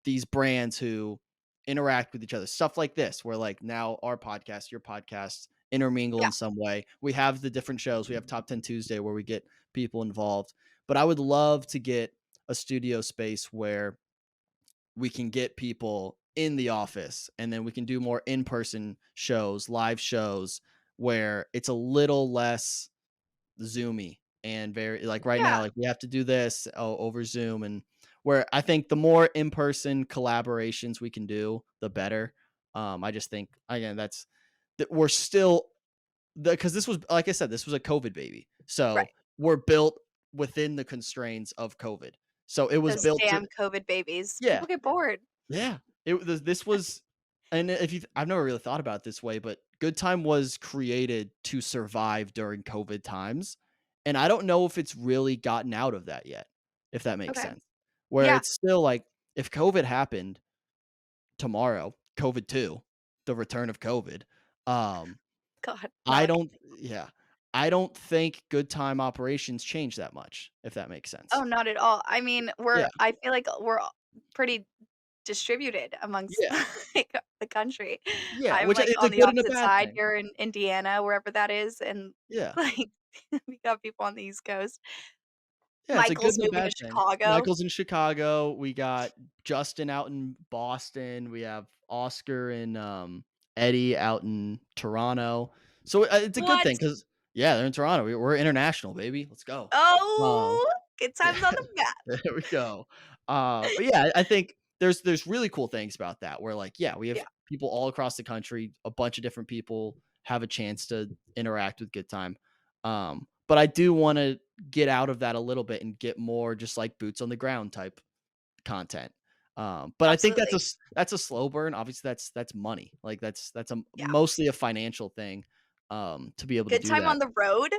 these brands who interact with each other. Stuff like this, where like now our podcast, your podcast intermingle Yeah, in some way. We have the different shows. We have Top 10 Tuesday where we get people involved. But I would love to get a studio space where we can get people in the office and then we can do more in-person shows, live shows where it's a little less zoomy and very like right now yeah, like we have to do this over Zoom and where I think the more in-person collaborations we can do, the better. I just think again that's that we're still because this was like I said, this was a COVID baby. So right. we're built within the constraints of COVID. So it was Those built to damn COVID babies. yeah, People get bored. yeah. This was and if you I've never really thought about it this way, but Good Time was created to survive during COVID times, and I don't know if it's really gotten out of that yet, if that makes Okay. sense. Where Yeah. it's still like, if COVID happened tomorrow, COVID 2, the return of COVID, um, God, I knock. don't yeah. I don't think Good Time operations change that much, if that makes Oh, sense. not at all. I mean, Yeah, I feel like we're all pretty distributed amongst, yeah, like, the country. yeah, I'm, which like, it's a on the good and a opposite bad side. thing. You're in Indiana, wherever that is, and, Yeah. like, we got people on the East Coast. Yeah, it's a good Michael's and a moving to bad thing. Chicago. Michael's in Chicago, we got Justin out in Boston, we have Oscar and, Eddie out in Toronto. So, it's a good What? thing because yeah, they're in Toronto, we're international, baby, let's go. Um, Oh, good yeah, times on the map. there we go. But yeah, I think there's really cool things about that where, like, yeah, we have Yeah, people all across the country, a bunch of different people have a chance to interact with Good Time. But I do wanna get out of that a little bit and get more just, like, boots on the ground type content. But I think absolutely. that's a slow burn, obviously, that's money, like, that's a Yeah. mostly a financial thing, to be able to Good do time that. on the road?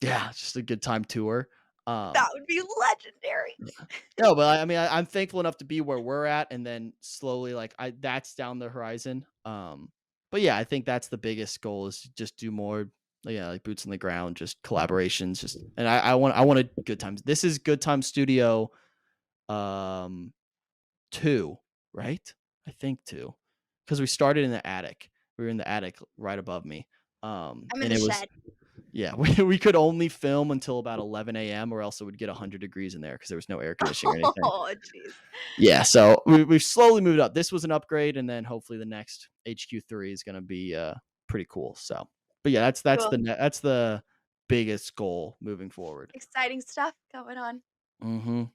Yeah, it's just a good time tour. Um, That would be legendary. no, but I mean, I'm thankful enough to be where we're at, and then slowly, like, I that's down the horizon. But yeah, I think that's the biggest goal is to just do more, yeah, like boots on the ground, just collaborations, just and I want a good times. This is Good Time Studio, um, 2, right? I think 2, because we started in the attic. We were in the attic right above me, I'm in and the it was shed. yeah, we could only film until about 11 a.m. or else it would get 100 degrees in there because there was no air conditioning or anything. Oh, jeez. Yeah, so we've slowly moved up. This was an upgrade, and then hopefully the next HQ3 is gonna be, pretty cool, so but yeah, Cool. that's the biggest goal moving forward. Exciting stuff going on. Mhm.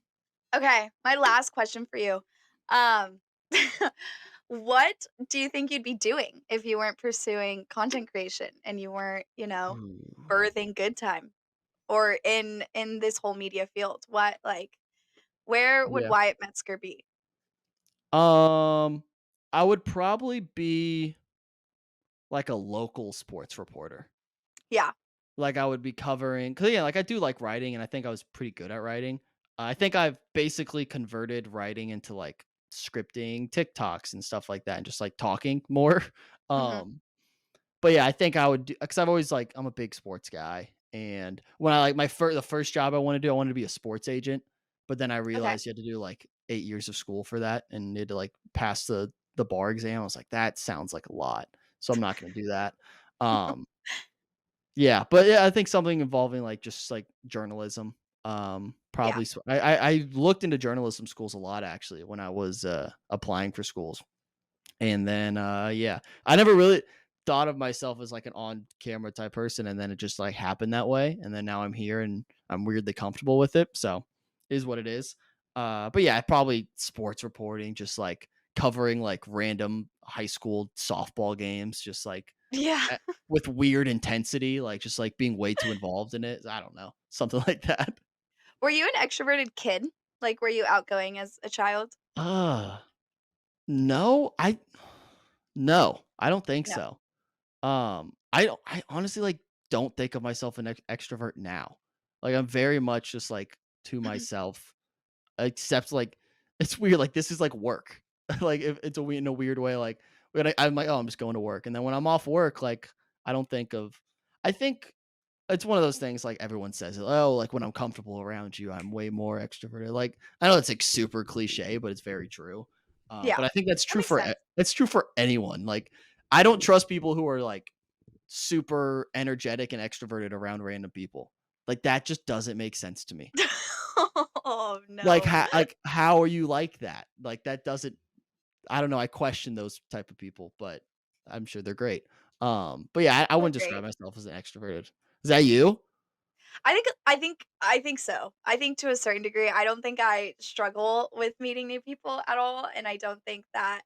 Okay, my last question for you. Um, what do you think you'd be doing if you weren't pursuing content creation and you weren't, Ooh. birthing good time or in this whole media field? What like where would Yeah. Wyatt Metzger be? Um, I would probably be, like, a local sports reporter. Yeah. Like, I would be covering, cause yeah, like, I do like writing, and I think I was pretty good at writing. I think I've basically converted writing into, like, scripting TikToks and stuff like that and just, like, talking more. Mhm. Um, but yeah, I think I would do because I've always, like, I'm a big sports guy, and when I, like, the first job I wanted to do, I wanted to be a sports agent, but then I Okay. realized you had to do, like, 8 years of school for that, and you had to, like, pass the bar exam. I was like, "That sounds like a lot," so I'm not gonna do that. Um yeah, but yeah, I think something involving, like, just, like, journalism, Yeah. probably I looked into journalism schools a lot actually when I was, applying for schools, and then, yeah, I never really thought of myself as, like, an on-camera type person, and then it just, like, happened that way, and then now I'm here, and I'm weirdly comfortable with it, so, is what it is. But yeah, probably sports reporting, just, like, covering, like, random high school softball games, just, like, Yeah. eh, with weird intensity, like, just, like, being way too involved in it. I don't know, something like that. Were you an extroverted kid? Like, were you outgoing as a child? Uh, no, no, I don't think No. so. I honestly, like, don't think of myself an extrovert now. Like, I'm very much just, like, to myself, except, like, it's weird, like, this is, like, work. Like, if it's in a weird way, like, when I'm like, "Oh, I'm just going to work," and then when I'm off work, like, I don't think of I think it's one of those things, like, everyone says, "Oh, like, when I'm comfortable around you, I'm way more extroverted." Like, I know it's, like, super cliche, but it's very true. Yeah. But I think that's That true makes for sense. it's true for anyone. Like, I don't trust people who are, like, super energetic and extroverted around random people. Like, that just doesn't make sense to me. Oh, no. Like, how are you like that? Like, that doesn't I don't know, I question those type of people, but I'm sure they're great. But yeah, I They're wouldn't describe great. myself as an extroverted. Is that you? I think so. I think to a certain degree, I don't think I struggle with meeting new people at all, and I don't think that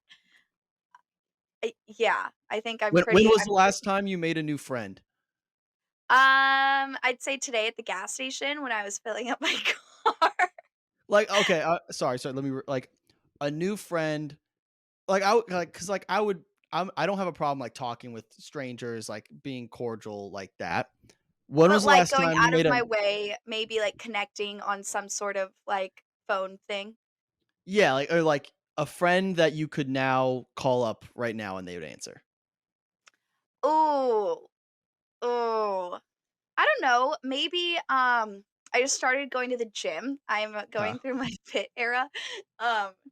yeah, I think When was the last time you made a new friend? I'd say today at the gas station when I was filling up my car. Like, okay, sorry, let me like, a new friend, like, I would like, cause like, I don't have a problem, like, talking with strangers, like, being cordial like that. When But, was the like, last going time you out of made a my way, maybe, like, connecting on some sort of, like, phone thing. yeah, like, or, like, a friend that you could now call up right now and they would answer? Ooh, ooh. I don't know, maybe, I just started going to the gym. I'm Huh, going through my fit era,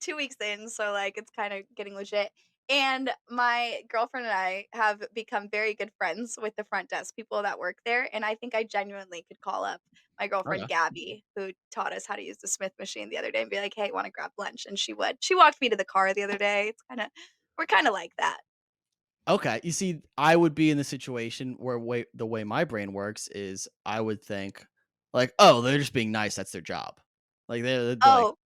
2 weeks in, so, like, it's kinda getting legit, and my girlfriend and I have become very good friends with the front desk people that work there, and I think I genuinely could call up my girlfriend okay. Gabby, who taught us how to use the Smith machine the other day and be like, "Hey, wanna grab lunch?" And she would. She walked me to the car the other day. It's kinda we're kinda like that. Okay, you see, I would be in the situation where the way my brain works is I would think, like, "Oh, they're just being nice, that's their job." Like, they'd be Oh.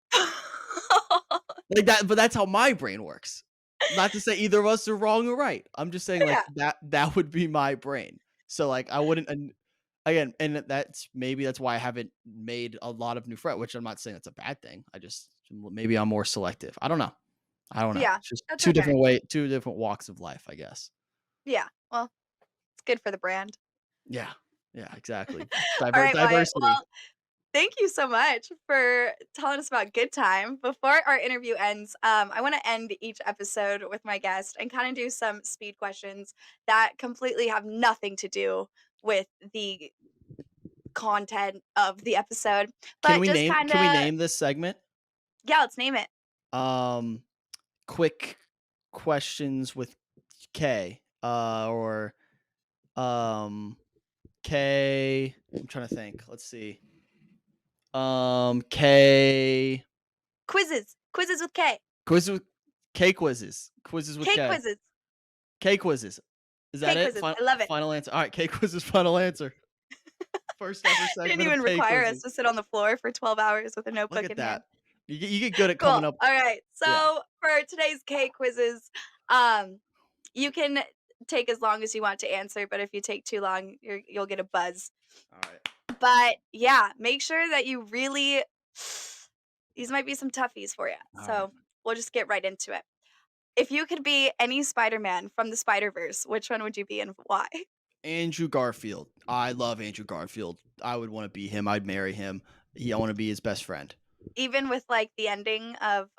like that, but that's how my brain works. Not to say either of us are wrong or right. I'm just saying, like, Yeah, that would be my brain. So, like, I wouldn't and again, and that's maybe that's why I haven't made a lot of new friends, which I'm not saying that's a bad thing. I just maybe I'm more selective. I don't know. I don't know. yeah, It's just that's okay. 2 different walks of life, I guess. Yeah, well, it's good for the brand. Yeah. Yeah, exactly. All right, Wyatt. Diversity. Well, Thank you so much for telling us about Good Time. Before our interview ends, I want to end each episode with my guest and kind of do some speed questions that completely have nothing to do with the content of the episode, Can but we just name kind can we of, name this segment? yeah, let's name it. Um, quick questions with K, or, um, K I'm trying to think. Let's see. K Quizzes, quizzes with K, quizzes with K quizzes. Quizzes with K K. quizzes, K quizzes. Is that K it? quizzes. I love it. Final answer. Alright, K quizzes, final answer. First ever Didn't segment of even K require us quizzes. to sit on the floor for 12 hours with a Look notebook at in that. hand. You get good at Cool. coming up. All right. Yeah. So for today's K quizzes, um, you can take as long as you want to answer, but if you take too long, you'll get a buzz. Alright. But yeah, make sure that you really these might be some toughies for you. Alright. So we'll just get right into it. If you could be any Spider-Man from the Spider-Verse, which one would you be and why? Andrew Garfield. I love Andrew Garfield. I would wanna be him. I'd marry him. I wanna be his best friend. Even with like the ending of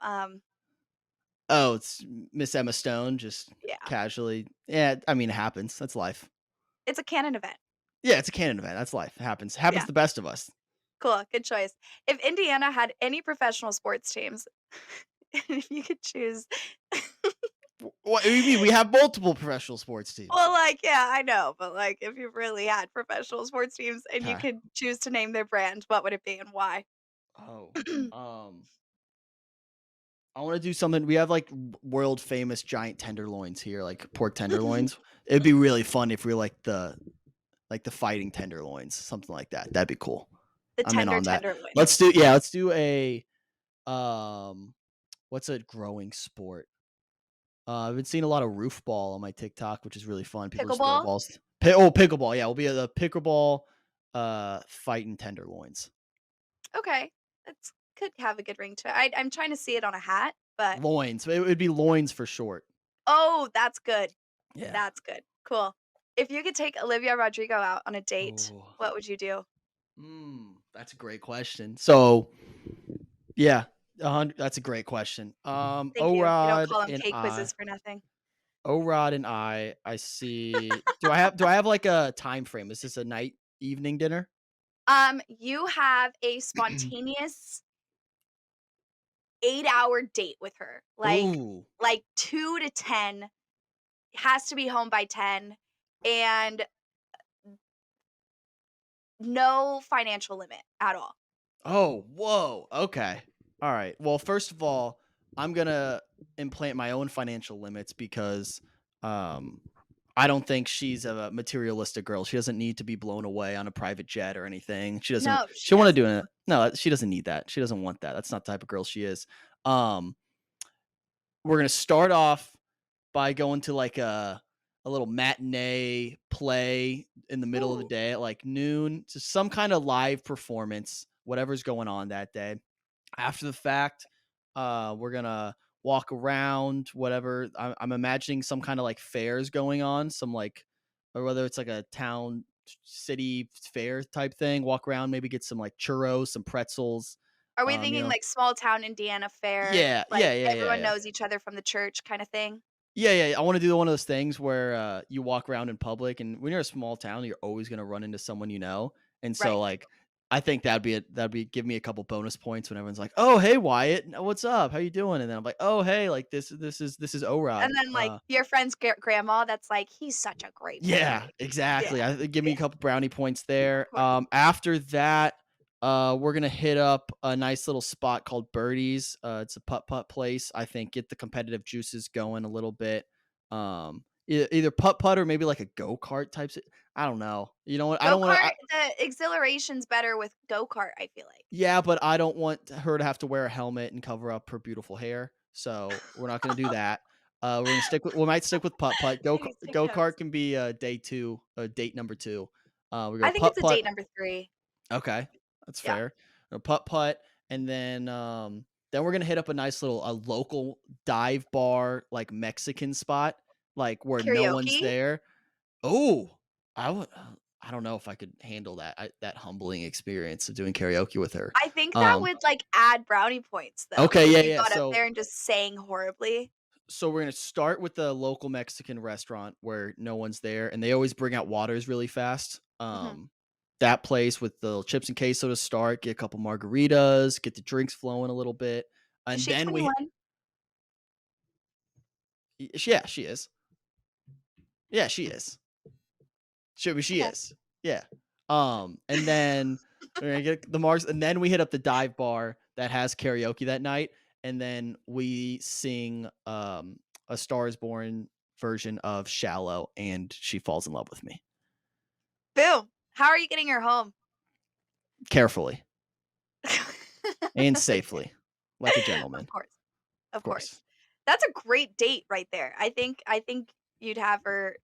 Oh, it's Miss Emma Stone just yeah, casually. Yeah, I mean, it happens. That's life. it's a canon event. Yeah, it's a canon event. That's life. It happens. Happens Yeah. to the best of us. Cool, good choice. If Indiana had any professional sports teams, if you could choose What do you mean? We have multiple professional sports teams. well, like, yeah, I know, but, like, if you really had professional sports teams and you Okay. could choose to name their brand, what would it be and why? Oh, I want to do something. We have like world famous giant tenderloins here, like pork tenderloins. It'd be really fun if we were like the fighting tenderloins, something like that. That'd be cool. The I'm in tender on that. tenderloins. Let's do a um what's a growing sport? I've been seeing a lot of roof ball on my TikTok, which is really fun. People just throw Pickleball? balls. Pickleball. Yeah, we'll be the pickleball fighting tenderloins. Okay, that's could have a good ring to it. I'm trying to see it on a hat, but Loins. It would be loins for short. oh, that's good. Yeah. That's good. Cool. If you could take Olivia Rodrigo out on a date, Oh. what would you do? That's a great question. So, yeah, that's a great question. Thank you. We don't call them cake quizzes for nothing. Orod and I see. Do I have like a time frame? Is this a night evening dinner? You have a spontaneous 8-hour date with her. Ooh. Like 2 to 10, has to be home by 10, and no financial limit at all. Oh, whoa. Okay. All right. Well, first of all, I'm gonna implant my own financial limits because um I don't think she's a materialistic girl. She doesn't need to be blown away on a private jet or anything. She doesn't No, she she want to do doesn't. it. No, she doesn't need that. She doesn't want that. That's not the type of girl she is. Um we're going to start off by going to like a little matinee play in the middle of the Ooh, day at like noon, to some kind of live performance, whatever's going on that day. After the fact, we're gonna walk around, whatever. I'm imagining some kind of like fairs going on, some like, or whether it's like a town, city fair type thing. Walk around, maybe get some like churros, some pretzels. are we Um, you thinking know, like small town Indiana fair, yeah, like yeah, yeah, yeah, everyone yeah. knows each other from the church kinda thing? Yeah. I want to do one of those things where you walk around in public, and when you're a small town, you're always gonna run into someone you know, and so Right. like, I think that'd be give me a couple bonus points when everyone's like, "Oh, hey, Wyatt, what's up? How you doing?" And then I'm like, "Oh, hey, like this is Orod." And then, like, your friend's grandma that's like, "He's such a great Yeah, boy." Yeah, exactly. Give me yeah, a couple brownie points of there. course. After that, we're gonna hit up a nice little spot called Birdies. It's a putt putt place. I think get the competitive juices going a little bit. Either putt putt or maybe like a go kart type. I don't know. You know what? I don't want Go-kart, to. the exhilaration's better with go-kart, I feel like. Yeah, but I don't want her to have to wear a helmet and cover up her beautiful hair. So we're not gonna do that. We might stick with putt putt. Maybe take Go kart notes. can be day two, date number two. We go I think it's putt a putt. date number 3. Okay, that's Yeah. fair. Putt putt, and then we're gonna hit up a local dive bar, like Mexican spot, like where no one's Karaoke? there. Oh, I would. I don't know if I could handle that humbling experience of doing karaoke with her. I think that Um, would, like, add brownie points, though, okay, if yeah, you yeah. got up So there and just sang horribly. so we're gonna start with the local Mexican restaurant where no one's there, and they always bring out waters really fast. Mhm. That place with the chips and queso to start, get a couple margaritas, get the drinks flowing a little bit, Is and she then 21? yeah, she is. Yeah, she is. She Okay. is. Yeah. And then we're gonna get the marks, and then we hit up the dive bar that has karaoke that night, and then we sing a Star is Born version of Shallow, and she falls in love with me. Boom. How are you getting her home? Carefully and Okay. safely, like a Of gentleman, course, of of course. course. That's a great date right there. I think you'd have her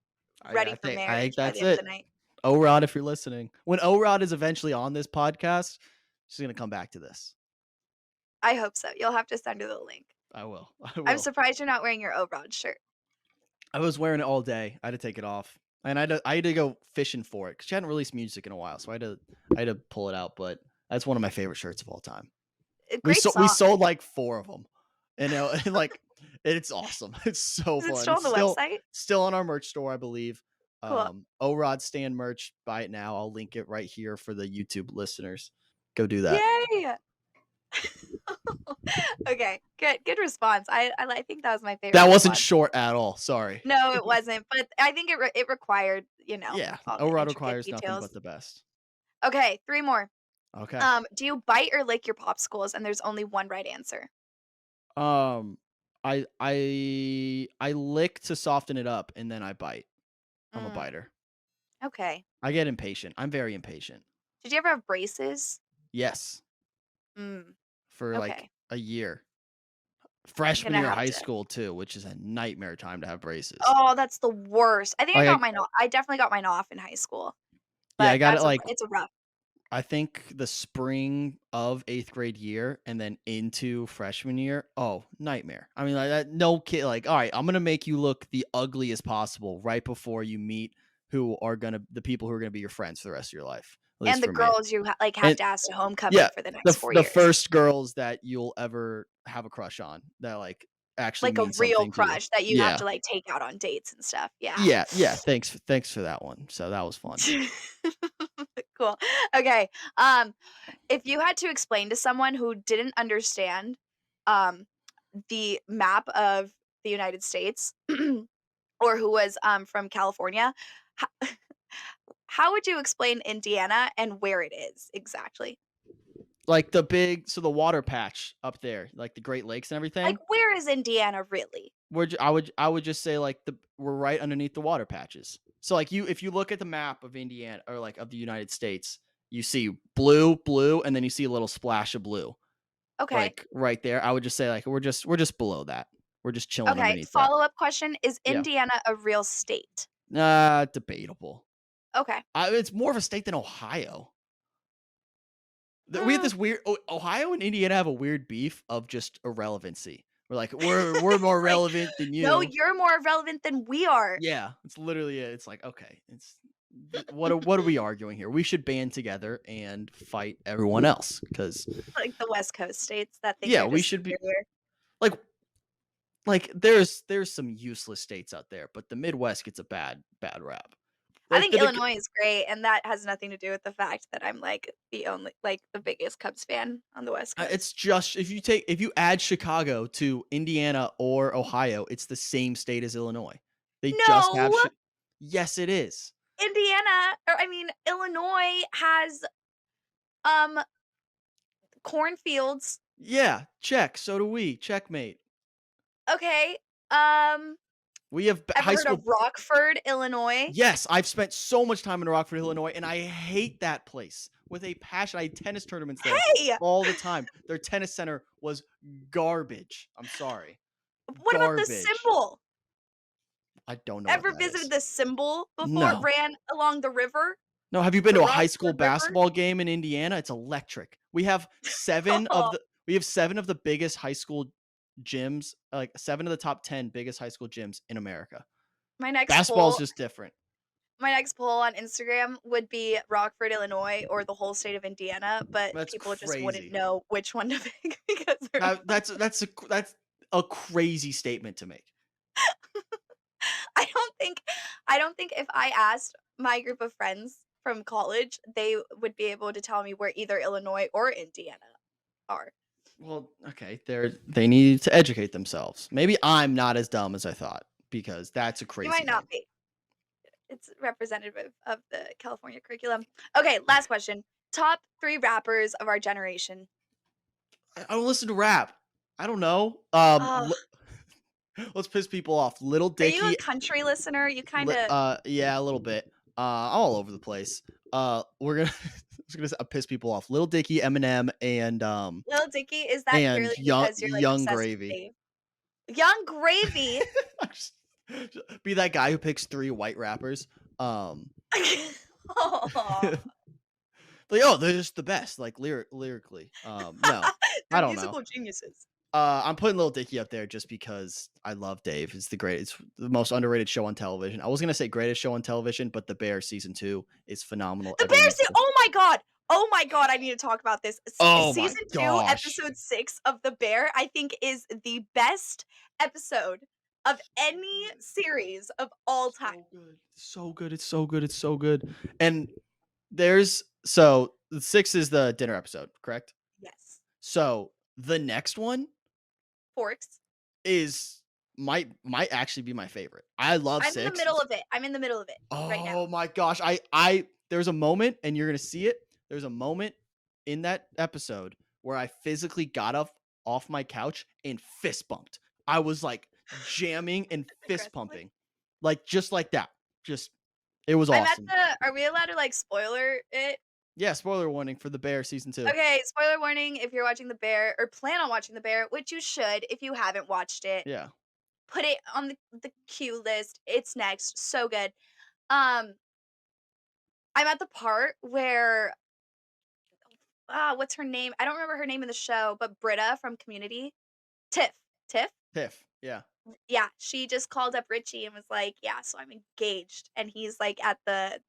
ready for I think marriage by the that's end of the it. night. O-Rod, if you're listening. When O-Rod is eventually on this podcast, she's gonna come back to this. I hope so. You'll have to send her the link. I will. I I'm will. surprised you're not wearing your Obrod shirt. I was wearing it all day. I had to take it off, and I had to go fishing for it because she hadn't released music in a while, so I had to pull it out. But that's one of my favorite shirts of all time. A We great sold we song. sold like 4 of them, and, and like it's awesome. It's so Is it fun. still on It's the still website? still on our merch store, I believe. Cool. O-Rod Stand merch. Buy it now. I'll link it right here for the YouTube listeners. Go do that. Yay! Okay, good response. I think that was my favorite That wasn't response. short at all. Sorry. No, it wasn't, but I think it required, Yeah, all the O-Rod intricate requires nothing but details. the best. Okay, 3 more. Okay. Do you bite or lick your popsicles? And there's only one right answer. Um, I lick to soften it up, and then I bite. I'm a Mm, biter. okay. I get impatient. I'm very impatient. Did you ever have braces? Yes, Mm, for like okay. a year. I'm Freshman gonna year of have high to. school too, which is a nightmare time to have braces. Oh, that's the worst. I think Like I definitely got mine off in high school, yeah, I but got it like it's a rough. I think the spring of 8th grade year and then into freshman year. Oh, nightmare. I mean, like that no kid like, all right, I'm gonna make you look the ugliest possible right before you meet the people who are gonna be your friends for the rest of your life. At least And the for me. girls you have And to ask to homecoming yeah, for the the next f 4 the years. first girls that you'll ever have a crush on that, like, actually Like a mean real something to you. crush that you have Yeah. to, like, take out on dates and stuff, yeah. Yeah, thanks for that one. So, that was fun. Cool. Okay, if you had to explain to someone who didn't understand, um, the map of the United States or who was, from California, ho how would you explain Indiana and where it is exactly? Like, the water patch up there, like, the Great Lakes and Like, everything, where is Indiana really? I would just say, like, we're right underneath the water patches. So, like, if you look at the map of Indiana or, like, of the United States, you see blue, blue, and then you see a little splash of blue, Okay. like, right there. I would just say, like, we're just below that. We're just chilling Okay, underneath that. follow-up question, is Yeah. Indiana a real state? Debatable. Okay. It's more of a state than Ohio. We have Mm, this weird Ohio and Indiana have a weird beef of just irrelevancy. We're like, we're more like, relevant than "No, you. you're more relevant than we are." Yeah, it's literally it. It's like, okay, what are we arguing here? We should band together and fight everyone else because Like the West Coast states that think yeah, they're we just should be superior. like there's some useless states out there, but the Midwest gets a bad rap. I Like think the big Illinois is great, and that has nothing to do with the fact that I'm, like, the biggest Cubs fan on the West Coast. It's just if you add Chicago to Indiana or Ohio, it's the same state as Illinois. They just have No! shi Yes, it is. Illinois has, um, cornfields. Yeah, check, so do we, checkmate. Okay, um, We have b ever high heard of school Rockford, Illinois? Yes, I've spent so much time in Rockford, Illinois, and I hate that place with a passion. I had tennis tournaments there Hey! all the time. Their tennis center was garbage. I'm sorry. What about the Garbage. Symbol? I don't know what Ever that visited is. the Symbol before? It No. ran along the river, No, have you been the to a high school Rockford River? basketball game in Indiana? It's electric. We have 7 of the biggest high school gyms, like 7 of the top 10 biggest high school gyms in America. My next Basketball is goal just different. My next poll on Instagram would be Rockford, Illinois, or the whole state of Indiana, but That's people just wouldn't crazy. know which one to pick because they're That's a crazy statement to make. I don't think I don't think if I asked my group of friends from college, they would be able to tell me where either Illinois or Indiana are. Well, okay, they need to educate themselves. Maybe I'm not as dumb as I thought because that's a You crazy might not name. be. It's representative of the California curriculum. Okay, last question. Top 3 rappers of our generation. I don't listen to rap. I don't know. Oh, Let's piss people off. Little are you a Dicky, country listener? You kinda yeah, a little bit. All over the place. We're gonna piss people off. Little Dicky, Eminem, Lil Dicky, is that and purely because you're, like, Young obsessed with Gravy. Dave? Young Gravy? Just- Be that guy who picks three white rappers. Aw. Like, oh, they're just the best, like lyrically. No, They're I don't know. musical geniuses. I'm putting Little Dicky up there just because I love Dave. It's the most underrated show on television. I was gonna say greatest show on television, but The Bear season 2 is phenomenal. The Everyone Bears needs se to. Oh my god! Oh my god, I need to talk about this. Oh my Season 2, gosh. episode 6 of The Bear, I think is the best episode of any Good. series of all time. So good. So good. It's so good. It's so good. And the 6 is the dinner episode, correct? Yes. So the next one Forks. is might actually be my favorite. I love I'm in the 6. middle of it. I'm in the middle of it right now. Oh my gosh. I there's a moment and you're going to see it. There's a moment in that episode where I physically got up off my couch and fist bumped. I was like jamming and fist Aggressively. pumping. Like just like that. Just it was I'm at awesome. the Are we allowed to, like, spoiler it? Yeah, spoiler warning for The Bear season 2. Okay, spoiler warning if you're watching The Bear or plan on watching The Bear, which you should if you haven't watched it. Yeah. Put it on the queue list. It's next. So good. Um, I'm at the part where what's her name? I don't remember her name in the show, but Britta from Community, Tiff. Tiff? Tiff. Yeah. Yeah, she just called up Richie and was like, "Yeah, so I'm engaged." And he's like at the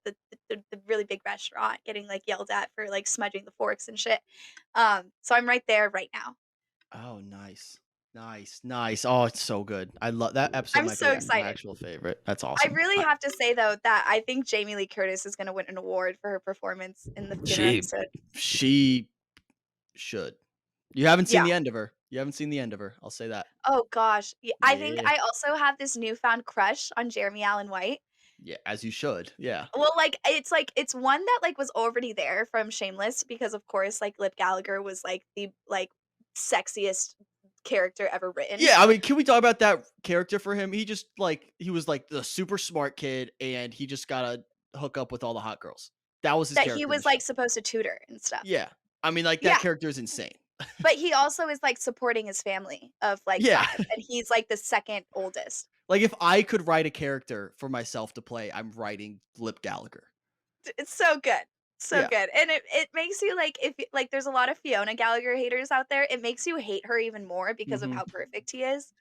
really big restaurant getting like yelled at for like smudging the forks and shit. So I'm right there right now. Oh, nice. Nice. Nice. Oh, it's so good. I love that episode I'm might so be my excited. actual favorite. That's I awesome. really have to say though that I think Jamie Lee Curtis is gonna win an award for her performance in the dinner She episode. she should. You haven't seen Yeah. the end of her. You haven't seen the end of her. I'll say that. Oh gosh. I think Yeah. I also have this newfound crush on Jeremy Allen White. Yeah, as you should. Yeah. Well, it's one that, like, was already there from Shameless because, of course, like, Lip Gallagher was, like, the, like, sexiest character ever written. Yeah, I mean, can we talk about that character for him? He was like the super smart kid and he just gotta hook up with all the hot girls. That was his That he character in the was, show. like, supposed to tutor and stuff. Yeah. I mean, like that Yeah, character is insane. but he also is, like, supporting his family of, like, Yeah. 5, and he's, like, the 2nd oldest. Like if I could write a character for myself to play, I'm writing Lip Gallagher. It's so good. So Yeah. good, and it makes you, like, if y like, there's a lot of Fiona Gallagher haters out there, it makes you hate her even more because of Mhm. how perfect he is.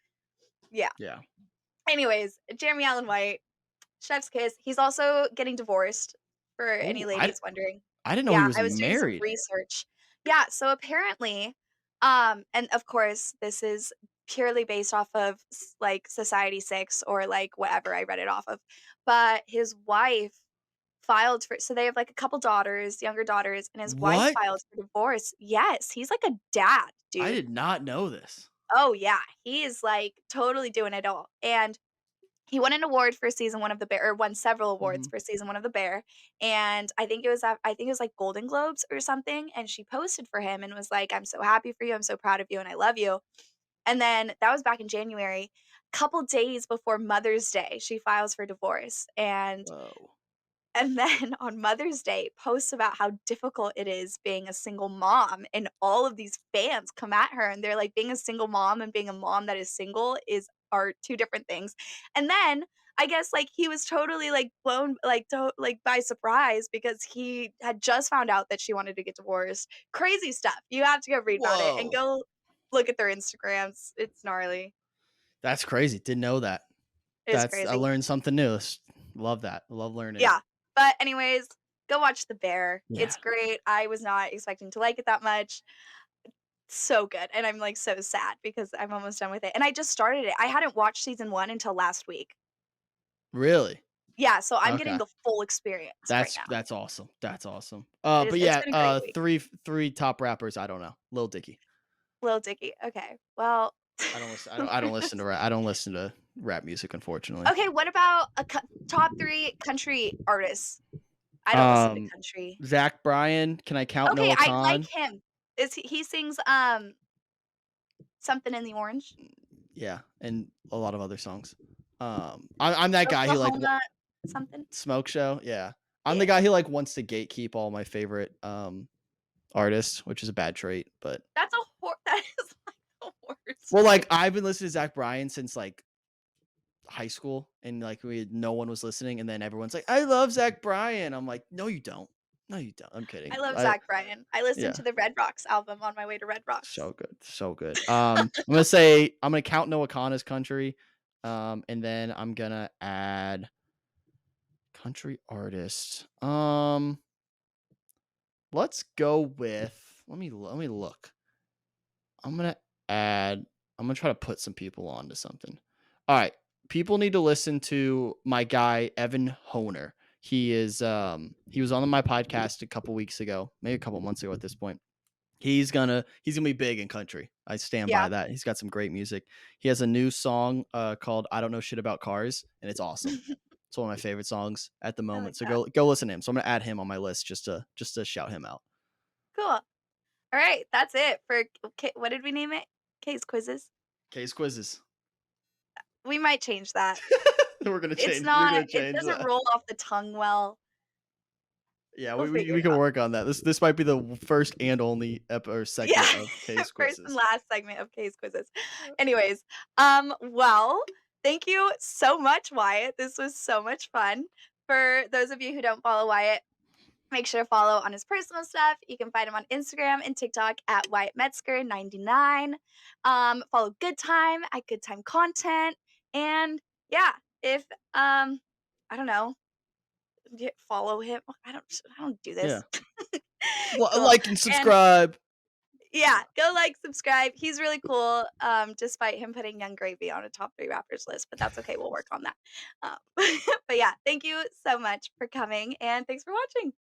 Yeah. Yeah. Anyways, Jeremy Allen White, chef's kiss. He's also getting divorced, for any Oh, ladies wondering. I didn't know he Yeah, was I was doing some married. research. Yeah, so apparently, and of course, this is purely based off of like Society 6 or like whatever I read it off of. But his wife filed for, so they have like a couple daughters, younger daughters, and his wife What? filed for divorce. Yes, he's like a dad, I dude. did not know this. Oh yeah, he is like totally doing it all. And he won an award for season 1 of The Bear, or won several awards Mhm. for season 1 of The Bear, and I think it was, like, Golden Globes or something, and she posted for him and was like, "I'm so happy for you, I'm so proud of you, and I love you." And then that was back in January. Couple days before Mother's Day, she files for divorce, Whoa. and then on Mother's Day, posts about how difficult it is being a single mom, and all of these fans come at her, and they're like, being a single mom and being a mom that is single is are 2 different things. And then, I guess, like, he was totally, like, blown, like, by surprise because he had just found out that she wanted to get divorced. Crazy stuff. You have to go read about it and Whoa. go look at their Instagrams. It's gnarly. That's crazy. Didn't know that. It's That's I crazy. learned something new. Love that. Love learning. Yeah. But anyways, go watch The Bear. Yeah. It's great. I was not expecting to like it that much. So good, and I'm, like, so sad because I'm almost done with it, and I just started it. I hadn't watched season 1 until last week. Really? Yeah, so I'm getting Okay. the full experience right now. That's awesome. That's awesome. But It's yeah, been a great week. three top rappers, I don't know. Lil Dicky. Lil Dicky, okay. Well, I don't listen to rap music, unfortunately. okay, what about a top 3 country artists? I don't listen to Um, country. Zach Bryan, can I count Okay, Noah I like Khan? him. Is he sings, Something in the Orange? Yeah, and a lot of other songs. I'm that guy who like Oklahoma something? Smoke Show, yeah. I'm the Yeah. guy who like wants to gatekeep all my favorite artists, which is a bad trait, but That is, like, the worst well, like trait. I've been listening to Zach Bryan since like high school, and like no one was listening, and then everyone's like, "I love Zach Bryan." I'm like, "No, you don't. No, you don't." I'm I kidding. love Zach Bryan. I listened Yeah, to the Red Rocks album on my way to Red Rocks. so good, so good. I'm gonna count Noah Khan as country, and then I'm gonna add country artist. Let's go with. Let me look. I'm gonna add. I'm gonna try to put some people onto something. All right, people need to listen to my guy Evan Honer. He was on my podcast a couple weeks ago, maybe a couple months ago at this point. He's gonna be big in country. I stand by Yeah. that. He's got some great music. He has a new song called "I Don't Know Shit About Cars," and it's awesome. It's one of my favorite songs at the I moment. like So that. go listen to him. So I'm gonna add him on my list just to shout him out. Cool. Alright, that's it for what did we name it? Case quizzes? Case quizzes. We might change that. We're gonna It's change. We're not gonna it change doesn't that. roll off the tongue well. Yeah, We'll figure we it can out. work on that. This might be the first and only or Yeah. segment of case First and quizzes. last segment of case quizzes. Anyways, well, thank you so much, Wyatt. This was so much fun. For those of you who don't follow Wyatt, make sure to follow on his personal stuff. You can find him on Instagram and TikTok at Wyatt Metzger 99. Follow Good Time at Good Time Content. And yeah, if I don't know, follow him. I don't do Yeah. this. Cool. Like and And subscribe. yeah, go like, subscribe. He's really cool. Despite him putting Young Gravy on a top 3 rappers list, but that's okay. We'll work on that. Um, but yeah, thank you so much for coming and thanks for watching.